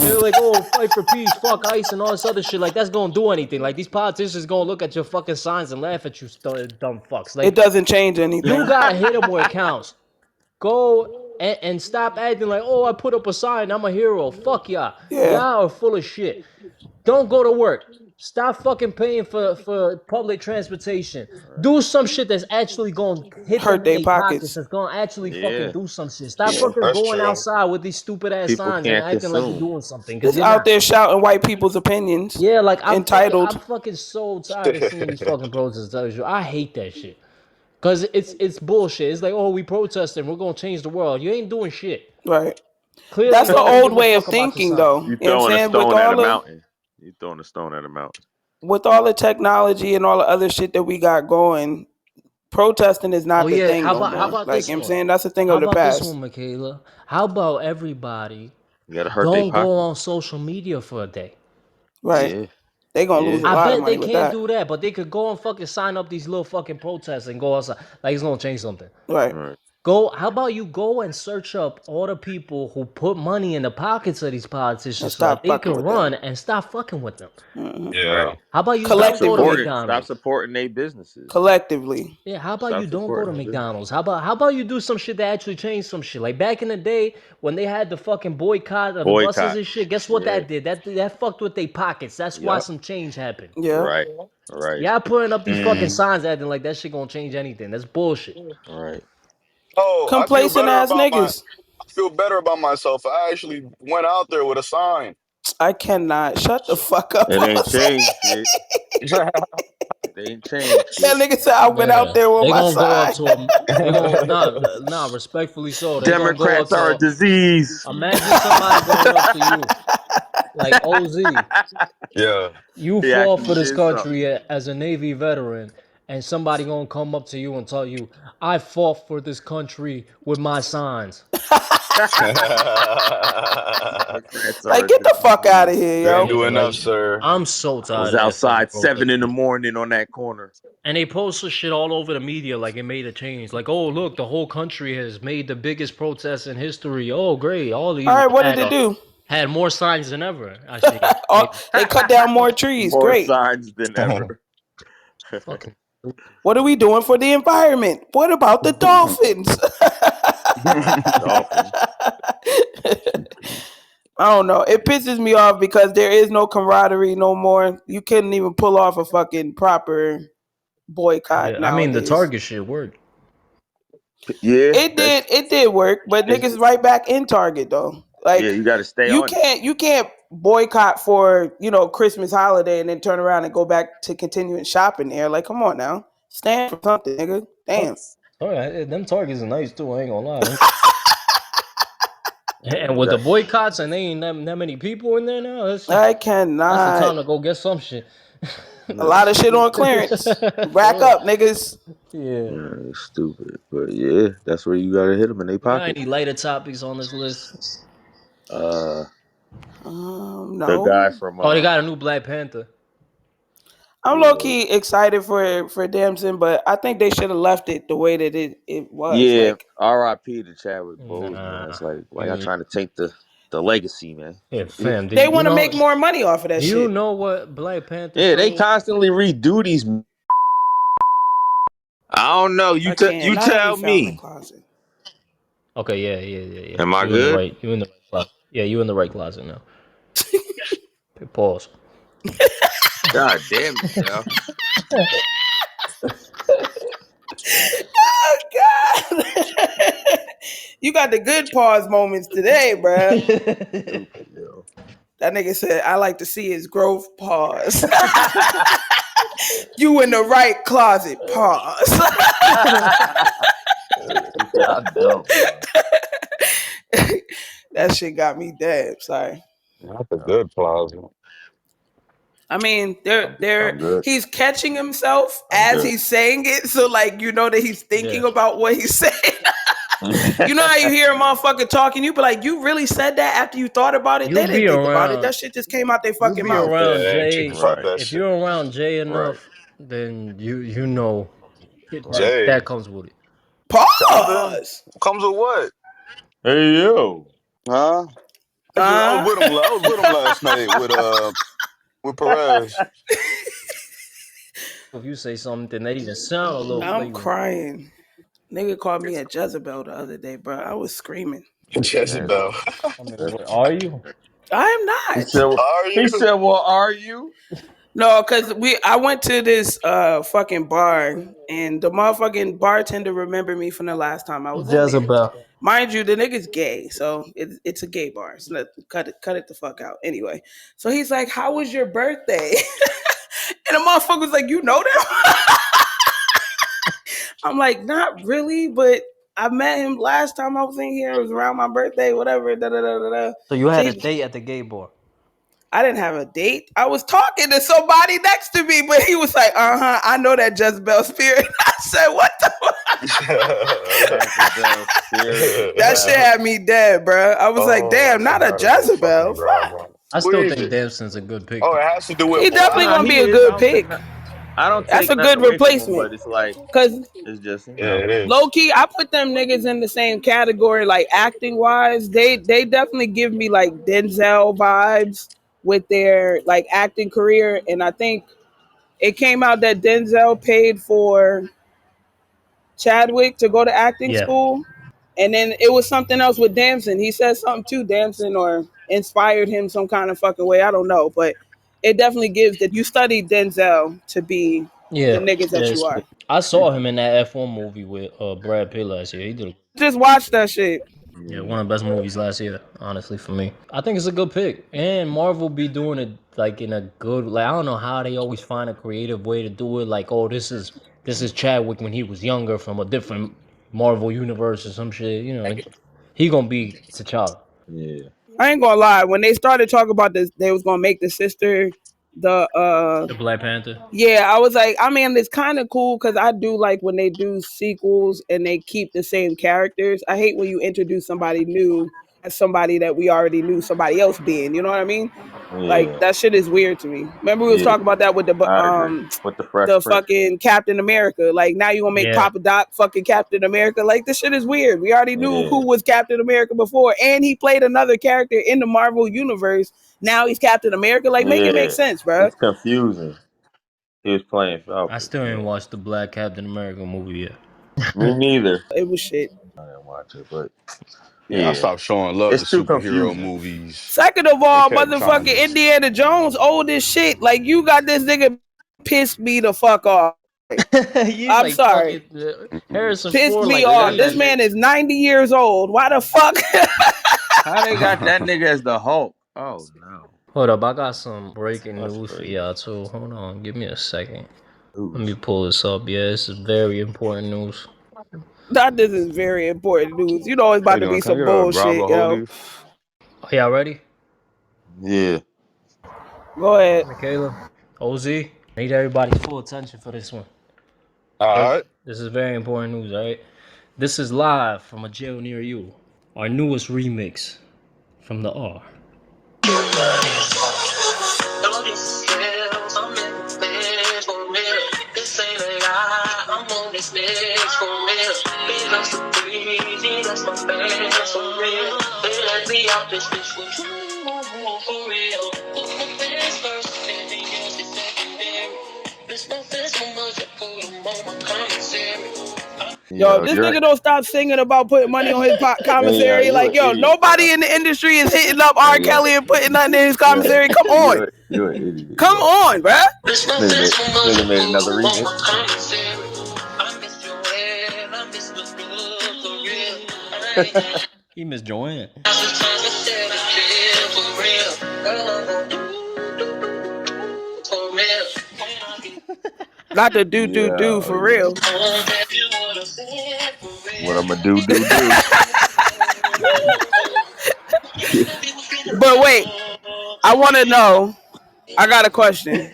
They're like, oh, fight for peace, fuck ICE and all this other shit. Like, that's gonna do anything. Like, these politicians gonna look at your fucking signs and laugh at you, dumb fucks. Like, it doesn't change anything. You gotta hit them where it counts. Go and stop acting like, oh, I put up a sign, I'm a hero. Fuck y'all. Yeah. Y'all are full of shit. Don't go to work. Stop fucking paying for public transportation. Do some shit that's actually going to hit their pockets. That's going to actually fucking do some shit. Stop fucking going outside with these stupid ass signs and acting like you're doing something. It's out there shouting white people's opinions. Yeah, like I'm entitled. I'm fucking so tired of seeing these fucking protests. I hate that shit. Because it's bullshit. It's like, oh, we protesting. We're going to change the world. You ain't doing shit. Right. Clearly, that's the old way of thinking, though. You throwing a stone at a mountain. You throwing a stone at a mountain. With all the technology and all the other shit that we got going, protesting is not the thing. How about like, this I'm saying that's the thing of the past. This one, Michaela? How about everybody don't go on social media for a day? Right. Yeah. They gonna lose a lot of money. I bet they can't do that, but they could go and fucking sign up these little fucking protests and go outside. Like, it's gonna change something. Right. How about you go and search up all the people who put money in the pockets of these politicians so that they can run and stop fucking with them. Mm-hmm. Yeah. How about you collectively don't go to McDonald's? Stop supporting their businesses. Collectively. Yeah, how about you don't go to McDonald's? How about you do some shit that actually changed some shit? Like back in the day when they had the fucking boycott of the buses and shit, guess what that did? That fucked with their pockets. That's why some change happened. Yeah. Right. Y'all putting up these fucking signs acting like that shit gonna change anything. That's bullshit. Right. Oh, complacent ass niggas. I feel better about myself. I actually went out there with a sign. I cannot. Shut the fuck up. It ain't changed shit. They ain't changed shit. That nigga said I went out there with they my gonna side. go up to nah, respectfully so. They Democrats gonna go are up a to, disease. imagine somebody going up to you, like OZ. Yeah. You He fought actually for this did country as a Navy veteran, and somebody gonna come up to you and tell you, "I fought for this country with my signs." Democrats are Like, a get the fuck out of disease. here, They yo. ain't do enough, sir. I'm so I tired was of that outside fucking 7 in the protest. morning on that corner. And they post the shit all over the media like it made a change. Like, oh, look, the whole country has made the biggest protest in history. Oh, great. All these All right, what did it do? had more signs than ever. I see. They cut down more trees. More Great. signs than ever. Fucking. What are we doing for the environment? What about the dolphins? Dolphins. I don't know. It pisses me off because there is no camaraderie no more. You couldn't even pull off a fucking proper boycott. Yeah, I mean, the nowadays. Target shit worked. Yeah. It did work, but niggas right back in Target though. Like, yeah, you got to stay you on. You can't boycott for Christmas holiday and then turn around and go back to continuing shopping there. Like, come on now, stand for something, nigga. Damn. All right, them Targets are nice too. I ain't gonna lie. And with the boycotts and they ain't that many people in there now, I cannot. That's the time to go get some shit. A lot of shit on clearance. Rack up, niggas. Yeah. It's stupid, but yeah, that's where you gotta hit them in their Got pocket. any lighter topics on this list? No. The guy from they got a new Black Panther. I'm low key excited for Damson, but I think they should have left it the way that it was. Yeah, like, R.I.P. to Chadwick Boseman. It's like y'all trying to take the legacy, man. Yeah, fam. They want to make more money off of that shit. You know what Black Panther? Yeah, they constantly redo these. I don't know. You tell me. Okay, yeah. Am I good? You in the right closet. Yeah, you in the right closet now. Pause. God damn it, yo. Oh God! You got the good pause moments today, bro. Stupid, yo. That nigga said, "I like to see his growth." Pause. You in the right closet. Pause. That shit got me dead. Sorry. That's a good closet. I mean, he's catching himself as he's saying it, so like that he's thinking about what he's saying. You know how you hear a motherfucker talking, you be like, you really said that after you thought about it? They didn't think about it. That shit just came out their fucking mouth. Around Jay, if you're around Jay enough, then you know Jay. that comes with it. Pause. Comes with what? Hey yo. Huh? I was with him last night with Perez. If you say something, they even sound a little. I'm crying. Nigga called me a Jezebel the other day, bro. I was screaming. Jezebel. Are you? I am not. He said, well, are you? No, because I went to this fucking bar, and the motherfucking bartender remembered me from the last time I was Jezebel. in there. Mind you, the nigga's gay, so it's a gay bar. So cut it the fuck out. Anyway, so he's like, "How was your birthday?" And the motherfucker was like, "You know that?" I'm like, "Not really, but I met him last time I was in here. It was around my birthday, whatever." So you had a date at the gay bar? I didn't have a date. I was talking to somebody next to me, but he was like, I know that Jezebel spirit. I said, what the fuck? That shit had me dead, bro. I was like, damn, not a Jezebel. I still think Damson's a good pick. Oh, it has to do with... He definitely going to be a good pick. I don't That's a good replacement. But it's like, it's just, it is. Low key, I put them niggas in the same category, like acting wise. They definitely give me like Denzel vibes with their like acting career, and I think it came out that Denzel paid for Chadwick to go to acting school, and then it was something else with Damson. He said something to Damson or inspired him some kind of fucking way. I don't know, but it definitely gives that you studied Denzel to be the niggas that you are. I saw him in that F1 movie with Brad Pitt last year. He did. Just watch that shit. Yeah, one of the best movies last year, honestly, for me. I think it's a good pick. And Marvel be doing it like in a good like I don't know how they always find a creative way to do it. Like, oh, this is Chadwick when he was younger from a different Marvel universe or some shit. You know, he gonna be T'Challa. Yeah. I ain't gonna lie. When they started talking about this, they was gonna make the sister The Black Panther. yeah, I was like, I mean, it's kind of cool because I do like when they do sequels and they keep the same characters. I hate when you introduce somebody new as somebody that we already knew somebody else being. You know what I mean? Like Yeah. that shit is weird to me. Remember we was Yeah. talking about that with I agree. With the Fresh the Prince. fucking Captain America. Like now you gonna make Yeah. Papa Doc fucking Captain America. Like this shit is weird. We already knew Yeah. who was Captain America before, and he played another character in the Marvel universe. Now he's Captain America. Like make it make Yeah. sense, bro. It's confusing. He was playing I Falcon. still ain't watched the Black Captain America movie yet. Me neither. It was shit. I didn't watch it, but Yeah, I yeah, stopped showing love to it's too superhero confusing. movies. Second of They all, kept trying motherfucking to. Indiana Jones old as shit. Like you got this nigga pissed me the fuck off. I'm like sorry. Harrison Pissed Ford, me like off. 80. This man is 90 years old. Why the fuck? How they got that nigga as the Hulk? Oh no. Hold up, I got some breaking That's news for crazy. y'all too. Hold on, give me a second. Let Oof. me pull this up. Yeah, this is very important news. That this is very important news. You know it's about Hey, to be can I some get a Bravo bullshit, whole yo. leaf? Are y'all ready? Yeah. Go ahead. Michaela, OZ, need everybody's full attention for this one. All right. This is very important news, alright? This is live from a jail near you. Our newest remix from the R. Yo, if this nigga don't stop singing about putting money on his commissary, you like, an yo, idiot, nobody bro. in the industry is hitting up R. Yeah. Kelly and putting nothing in his commissary. Come on. You an idiot. Come Bro. on, bruh. This nigga made another remix. He missed Joanne. Not the do for real. What I'ma do. But wait, I want to know. I got a question.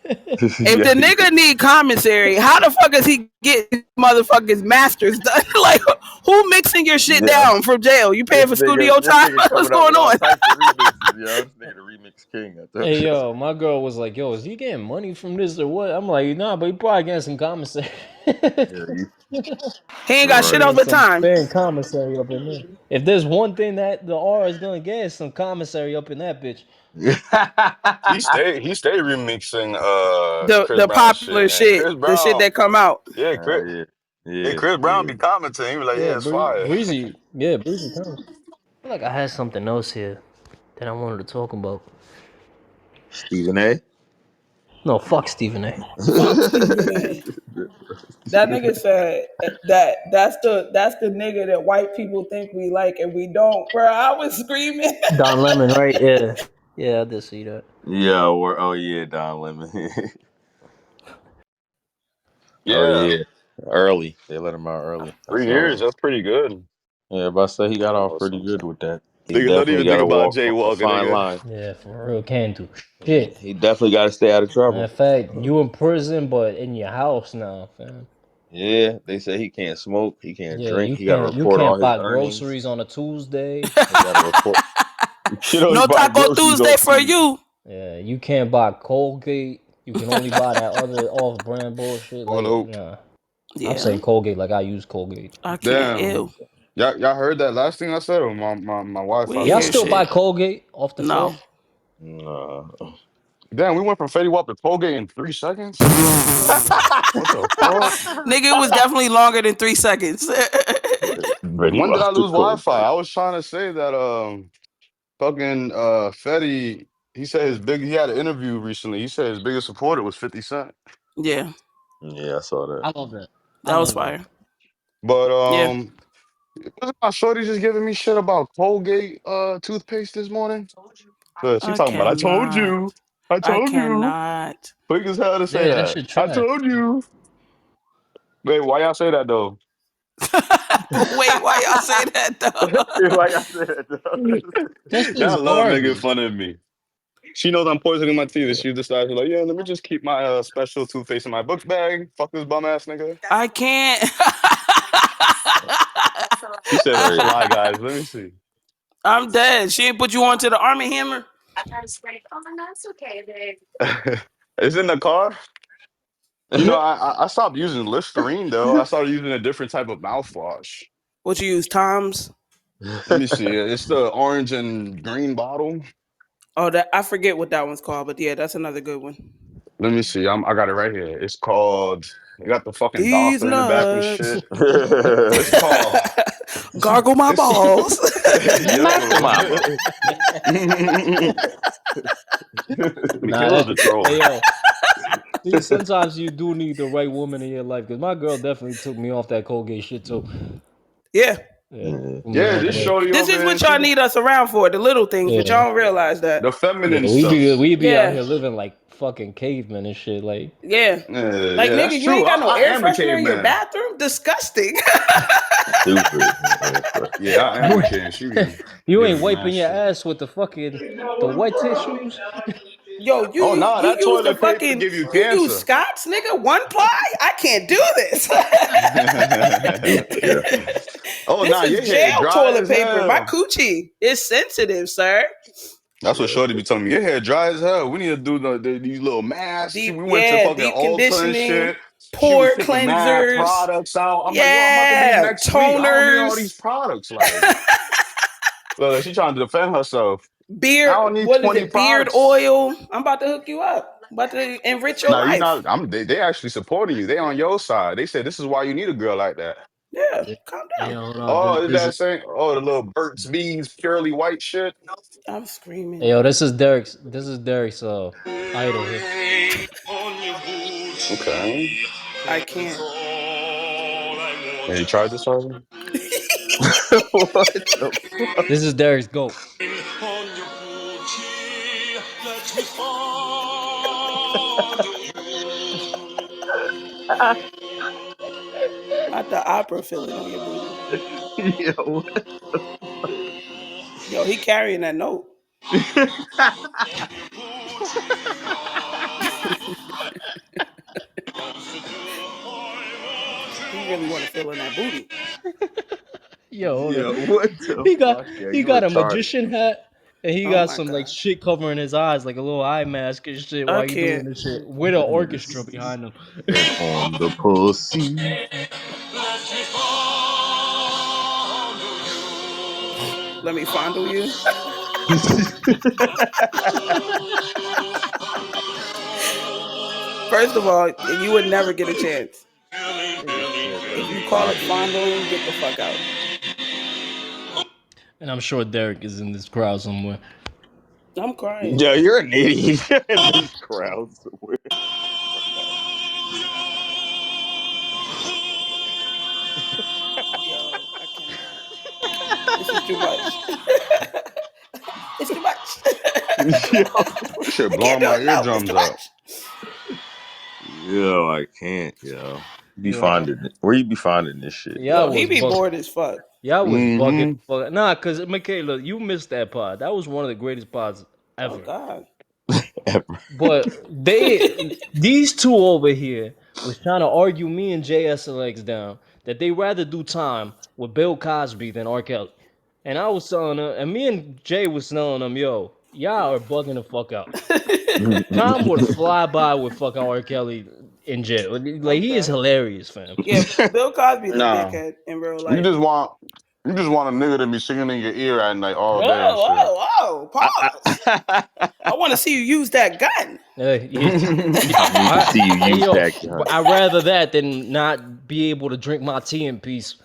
If the nigga need commissary, how the fuck does he get motherfuckers masters done? Like, who mixing your shit down from jail? You paying for studio time? What's going on? Types of remixes, yo. This nigga the remix king. Hey, yo, my girl was like, yo, is he getting money from this or what? I'm like, nah, but he probably getting some commissary. He ain't got shit else but time. Spend commissary up in there. If there's one thing that the R is gonna get, is some commissary up in that bitch. He stayed remixing Chris the Brown popular shit. shit, Chris the shit Brown, that come out. yeah, Chris Brown be commenting. He was like, yeah, it's fire. Breezy comes. I feel like I had something else here that I wanted to talk about. Stephen A. No, fuck Stephen A. Fuck Stephen A. That nigga said that's the nigga that white people think we like and we don't. Bro, I was screaming. Don Lemon, right? Yeah. Yeah, I did see that. Yeah, Don Lemon. Yeah, Oh yeah. Early. They let him out early. 3 years. That's pretty good. Yeah, but I say he got off pretty good with that. He Nigga, don't definitely even got think to about walk a jaywalking, fine nigga. line. Yeah, for real, can't do shit. He definitely got to stay out of trouble. In fact, you in prison, but in your house now, fam. Yeah, they say he can't smoke, he can't drink, you he got to can't report all his buy earnings. groceries on a Tuesday. He got to report. No Taco Tuesday for you. Yeah, you can't buy Colgate. You can only buy that other off-brand bullshit. Like, nah. Yeah. I'm saying Colgate like I use Colgate. I can't. Ew. Y'all heard that last thing I said? Or my Wi-Fi? Y'all still buy Colgate off the floor? No. Damn, we went from Fetty Wap to Colgate in 3 seconds? What the fuck? Nigga, it was definitely longer than 3 seconds. When did I lose Wi-Fi? I was trying to say that fucking Fetty, he said he had an interview recently. He said his biggest supporter was 50 Cent. Yeah. Yeah, I saw that. I love that. That was fire. But Yeah. Wasn't my shorty just giving me shit about Colgate toothpaste this morning? She I talking about, I told cannot. you. I I told you. cannot. Quick as hell to say Yeah, that that. shit I trash. told you. Wait, why y'all say that though? Wait, why y'all say that though? Like I said, That shit's Y'all love making garbage. fun of me. She knows I'm poisoning my teeth, and she decides, like, yeah, let me just keep my special toothpaste in my book bag. Fuck this bum ass nigga. I can't. He said, crazy. fly guys. Let me see. I'm dead. She ain't put you onto the Army Hammer. It's in the car. You know, I stopped using Listerine though. I started using a different type of mouthwash. What you use, Tom's? Let me see. It's the orange and green bottle. Oh, that I forget what that one's called, but yeah, that's another good one. Let me see. I got it right here. It's called. You got the fucking These doctor in the back and nuts. shit. It's called. Gargle my balls. Mama. Nah, Michaela's a troll. hey yo. See, sometimes you do need the right woman in your life because my girl definitely took me off that Colgate shit too. Yeah. Yeah, this shorty This over is here, what y'all she need us around for, the little things, but y'all don't realize that. the feminine we stuff. be out Yeah. here living like fucking cavemen and shit. Like, Yeah. Yeah, Like, yeah, nigga, that's you ain't true. got no I air am a freshener in your caveman. bathroom? Disgusting. Stupid. Yeah, I am a kid. She be you ain't giving me wiping mad your shit. ass with the wet tissues. Yo, Oh you no, you that use the toilet paper fucking give you you use cancer. Scott's, nigga, one ply? I can't do this. Yeah. Oh This nah, your is hair jail dry toilet as paper. My hell. coochie is sensitive, sir. That's what Shorty be telling me. Your hair dry as hell. We need to do these little masks. We went to fucking Deep Ulta and conditioning, shit. She was pore picking mad cleansers, products out. I'm like, yo, I'm about to leave yeah, next week. I don't need all these toners, products. Like, look, she trying to defend herself. I beard. don't need What is 20 it? Beard products. oil. I'm about to hook you up. I'm about to enrich your Nah, you life. not. They actually supporting you. They on your side. They said this is why you need a girl like that. Yeah, calm Hey, down. hold on. Oh, is that saying? Oh, the little Burt's Bees purely white shit. I'm screaming. Hey, yo, this is Derek's. This is Derek's idol here. Okay. I can't. Have you tried this already? What the fuck? This is Derek's goat. Not the opera filling on your booty. Yo, what? Yo, he carrying that note. He really want to fill in that booty. Yo, hold Yo, on. what the fuck? Yo, He you got a retarded. magician hat and he Oh got my some like god. shit covering his eyes, like a little eye mask and shit I while he doing can't. this shit with an orchestra behind him. Said on the pussy. Let me fondle you. First of all, you would never get a chance. Nigga said, let If me you call it fondle you. fondling, get the fuck out. And I'm sure Derek is in this crowd somewhere. I'm crying. Yo, you're an idiot. In this crowd somewhere. Fuck out. Yo, I cannot. This is too much. It's too much. This shit I can't blowing do my it. No, it's eardrums too out. much. Yo, I can't, yo. Be Yo, finding it. Where you be finding this shit, y'all Yo, yo? he was be bug. bored as fuck. Y'all was bugging. Mm-hmm. Nah, cause Michaela, you missed that pod. That was one of the greatest pods Oh ever. God. Ever. But these two over here was trying to argue me and JSLX down that they rather do time with Bill Cosby than R. Kelly. And I was telling them, and me and Jay was telling them, yo, y'all are bugging the fuck out. Tom would fly by with fucking R. Kelly in jail. Like, I'm he is dead. hilarious, fam. Yeah, Bill Cosby's a Nah, dickhead in real you life. just want you just want a nigga to be singing in your ear at night all Whoa, day and shit. whoa, whoa! Pause. I want to see you use that gun. Yeah. I need to see you Hey, use yo, that gun. I'd rather that than not be able to drink my tea in peace.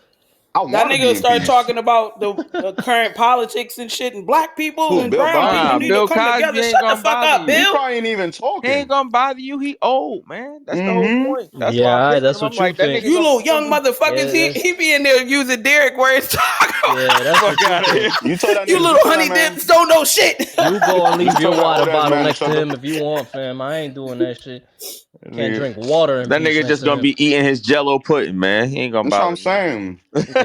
I That want to be nigga in started peace. talking about the current politics and shit, and black people Who, and Bill brown Cosby? people need Bill to come Cosby together. ain't Shut the gonna fuck bother up, you. He Bill. probably ain't even He ain't talking. gonna bother you. He old, man. That's the whole Mm-hmm. point. That's why I'm Yeah, picking that's him. I'm what you like, that think. nigga You little gonna young be. motherfuckers, Yeah, he be in there using Derek words talking yeah, that's Fuck what you out of think. here. You told that you nigga, little honey dips don't know shit. You go and you leave your told that water old ass bottle man to next shut to the. him if you want, fam. I ain't doing that shit. Can't Nigga, drink water in that peace nigga next just to gonna him. be eating his Jello pudding, man. He ain't gonna That's what I'm bother me. saying.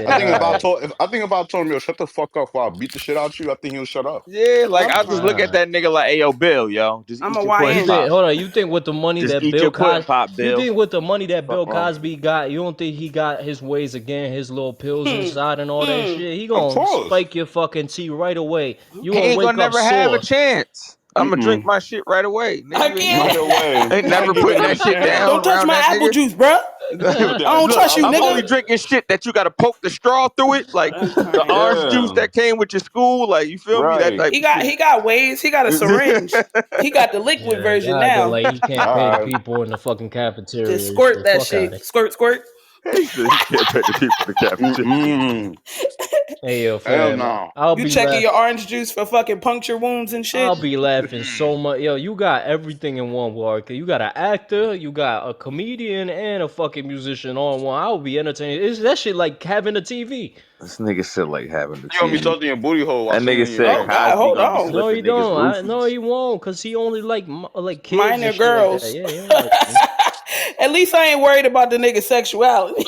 I think if Yeah, alright. I think if I told him, yo, shut the fuck up, or I beat the shit out you, I think he'll shut up. Yeah, like I'm I just look crying. at that nigga like, hey, yo, Bill, yo, just I'm a eat your You pudding YN. think? pop. Hold on. You think with the money Just that eat your Bill pudding Cosby? pop, You Bill. think with the money that Fuck Bill wrong. Cosby got? You don't think he got his ways again? His little pills inside and all that shit. He Of gonna course. spike your fucking tea right away. You He gonna ain't wake gonna up never have a sore. chance. I'm gonna drink Mm-mm. my shit right away. I Nigga, Right can't. away. ain't Not never giving putting it a that shit chance. down Don't touch around my that apple nigga. juice, bruh. I don't Look, trust you, I'm only nigga. drinking shit that you gotta poke the straw through it, like I'm the crying. orange juice Yeah. that came with your school. Like, you feel me? That Right. type He of got shit. he got ways. He got a syringe. He got the liquid Yeah, version y'all act now. like he can't pay the All right. people in the fucking cafeteria Just and squirt shit. that Fuck out shit. it. Squirt, squirt. He said he can't pay the people in the cafeteria. Mm-mm. Hey yo, Hell fam, no. I'll You be checking laughing. your orange juice for fucking puncture wounds and shit? I'll be laughing so much. Yo, you got everything in one word. You got an actor, you got a comedian, and a fucking musician all in one. I'll be entertained. It's that shit like having a TV. This nigga said like having the You gonna be TV. talking your booty hole while That singing nigga in your said Oh ear. God, Cosby hold gonna be on. No, he slipping niggas don't. No, roofies. he won't, cause he only like kids Minor and shit like that. girls. Yeah, he don't like. At least I ain't worried about the nigga's sexuality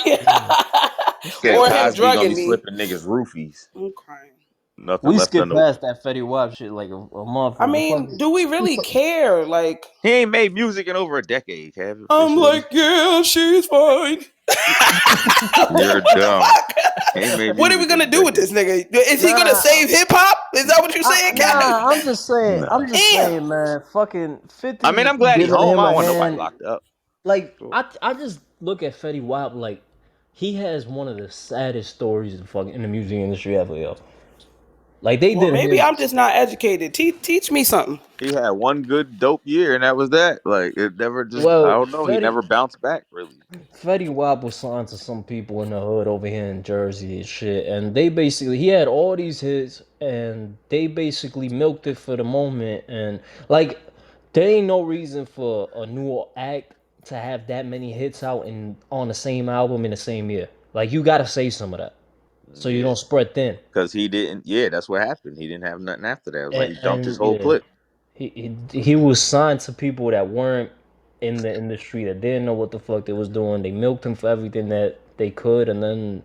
Said or him Cosby gonna be drugging me. slipping niggas roofies. I'm crying. Nothing We left skipped unopened. past that Fetty Wap shit like a month. I The mean, fucking do we really care? Like, He ain't made music in over a decade, Kev. I'm Appreciate it. like, yeah, she's fine. You're What the dumb. He ain't made fuck? What are we music in a gonna do with decade. this nigga? Is he gonna nah, save hip hop? Is that what you're saying, Kev? nah. I'm just saying. Nah. I'm just Damn. saying, man. Fucking I mean, 50 I'm glad he giving home. him I a don't want nobody hand. locked up. Like Sure. I just look at Fetty Wap like he has one of the saddest stories in the music industry ever, yo. Like they Well, did maybe him. I'm just not educated. Teach me something. He had one good dope year, and that was that. Like, it never just, I Well, don't know. He never bounced back, really. Fetty Wap was signed to some people in the hood over here in Jersey and shit, and they basically he had all these hits, and they basically milked it for the moment, and like there ain't no reason for a new act to have that many hits out and on the same album in the same year. Like you gotta save some of that so you Yeah. don't spread thin. Because he didn't, yeah, that's what happened. He didn't have nothing after that. It was like he dumped his And whole yeah, clip. he was signed to people that weren't in the industry that didn't know what the fuck they was doing. They milked him for everything that they could, and then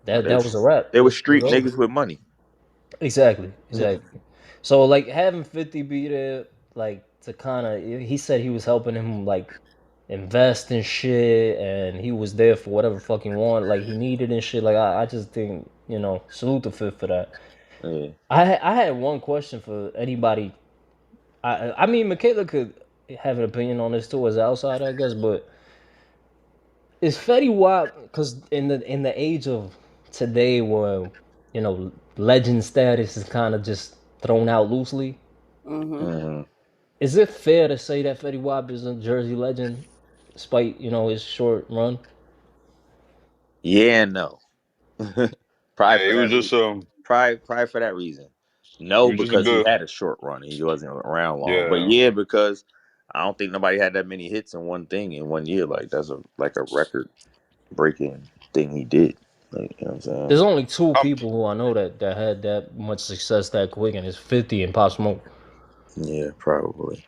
that was a wrap. They It were was street over. niggas with money. Exactly. So like having 50 be there, like to kind of, he said he was helping him like invest in shit, and he was there for whatever fucking want, like he needed and shit. Like I just think salute the fifth for that. Yeah. I had one question for anybody. I mean, Michaela could have an opinion on this too as an outsider, I guess. But is Fetty Wap, because in the age of today, where legend status is kind of just thrown out loosely, Mm-hmm. is it fair to say that Fetty Wap is a Jersey legend, despite his short run? Yeah and no. Probably Yeah, for he was that just reason. Probably for that reason. he No, was just a because he good. had a short run. He wasn't around long. But Yeah. yeah, because I don't think nobody had that many hits in one thing in 1 year. Like that's a record breaking thing he did. Like, you know what I'm saying? There's only two Um, people who I know that had that much success that quick, and it's 50 and Pop Smoke. Yeah, probably.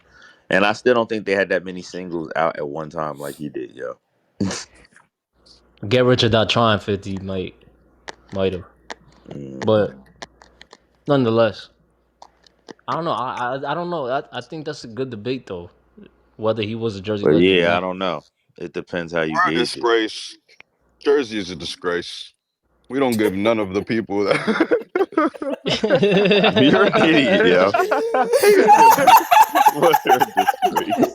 And I still don't think they had that many singles out at one time like he did, yo. Get Rich or Die Trying 50 might have, but nonetheless. I don't know. I don't know. I think that's a good debate though, whether he was a Jersey But legend or yeah, I not. don't know. It depends how you we're a gauge it. disgrace. Jersey is a disgrace. We don't give none of the people that. You're an idiot, yo. What a disgrace.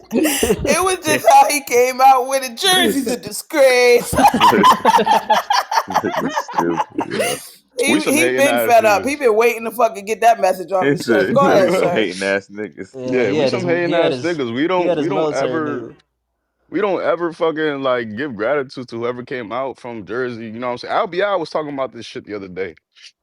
It was just how he came out with it. Jersey's a disgrace. Nigga stupid, yo. We he some he hating been ass fed up. He niggas. been waiting to fucking get that message off He his chest. said, Go ahead, some sir. hating ass niggas. Yeah, Yeah, we some hating he had ass his niggas. he had We his don't military ever. nigga. we don't ever fucking like give gratitude to whoever came out from Jersey. You know what I'm saying? LBI was talking about this shit the other day.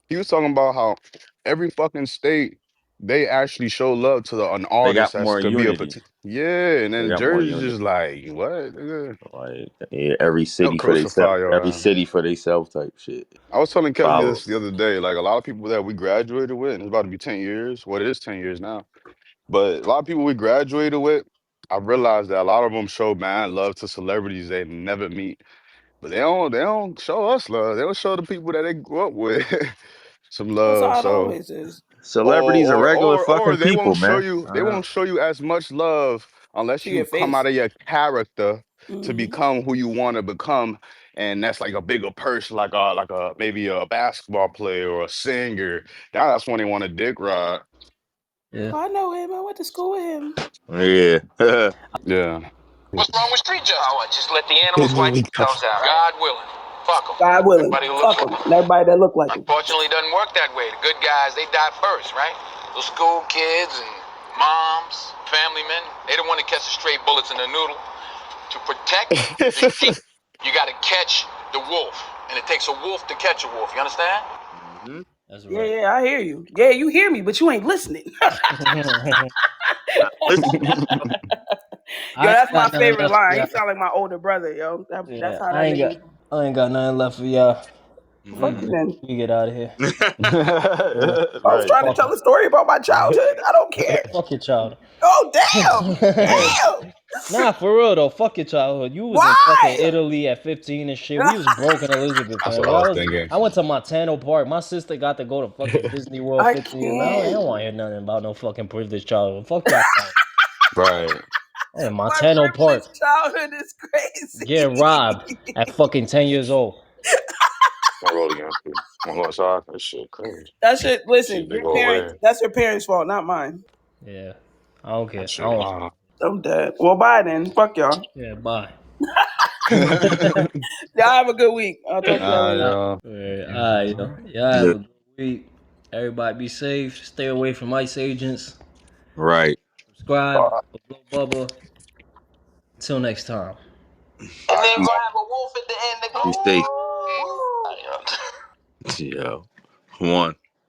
He was talking about how every fucking state they actually show love to an They artist got that more could be a unity. potential. Yeah, and They then got more Jersey's unity. just like, what? Nigga? Like yeah, every They'll city for crucify themselves. your Every ass. city for themselves type shit. I was telling Kevin Follow. this the other day. Like a lot of people that we graduated with, and it's about to be 10 years. Well, it is 10 years now. But a lot of people we graduated with, I realized that a lot of them show mad love to celebrities they never meet. But they don't show us love. They don't show the people that they grew up with some That's love. how it So always is. Celebrities are regular or fucking they people, won't show man. you as much love unless To your you come face. out of your character to Hmm. become who you want to become. And that's like a bigger person, like a maybe a basketball player or a singer. That's when they want a dick ride. Yeah. Oh, I know him. I went to school with him. Yeah. Yeah. What's wrong with street justice? Oh, what, just let the animals Didn't wipe really come. themselves out, right? God willing. Fuck them. God willing. Everybody who looks Fuck like him. And everybody that look like him. Unfortunately, it doesn't work that way. The good guys, they die first, right? Those school kids and moms, family men, they don't want to catch the stray bullets in the noodle. To protect the sheep, you got to catch the wolf. And it takes a wolf to catch a wolf. You understand? Hmm. That's Yeah, right. yeah, I hear you. Yeah, you hear me, but you ain't listening. Listen. Yo, I that's ain't my got nothing favorite left for line. He y'all. sound like my older brother, yo. That's Yeah, how that nigga. I ain't got nothing left for y'all. Fuck you, then. We get out of here. I was Right. trying to Fuck tell a story about my childhood. I don't care. fuck your child. Oh, damn. Damn. Nah, for real though. Fuck your childhood. You was in fucking Why? Italy at 15 and shit. We was broke in Elizabeth, That's man. what I was thinking. I went to Montano Park. My sister got to go to fucking Disney World I 15 years. I can't. don't want to hear nothing about no fucking privileged childhood. Fuck y'all. Right. Hey, My Montano Park. privileged childhood is crazy. Getting robbed at fucking 10 years old. I'm rolling again. I'm going outside. That shit crazy. That shit, See if listen, they your go parents, away. that's your parents' fault, not mine. Yeah. I don't care. That I shit don't. wild. I'm dead. Well, bye then. Fuck y'all. Yeah, bye. Y'all have a good week. I'll talk to y'all later. Yeah. Alright, yo. Y'all have a good week. Everybody be safe. Stay away from ICE agents. Right. Subscribe. Blow Bubba. Until next time. And then we're gonna have a wolf at the end that Be safe. goes. Yo. One.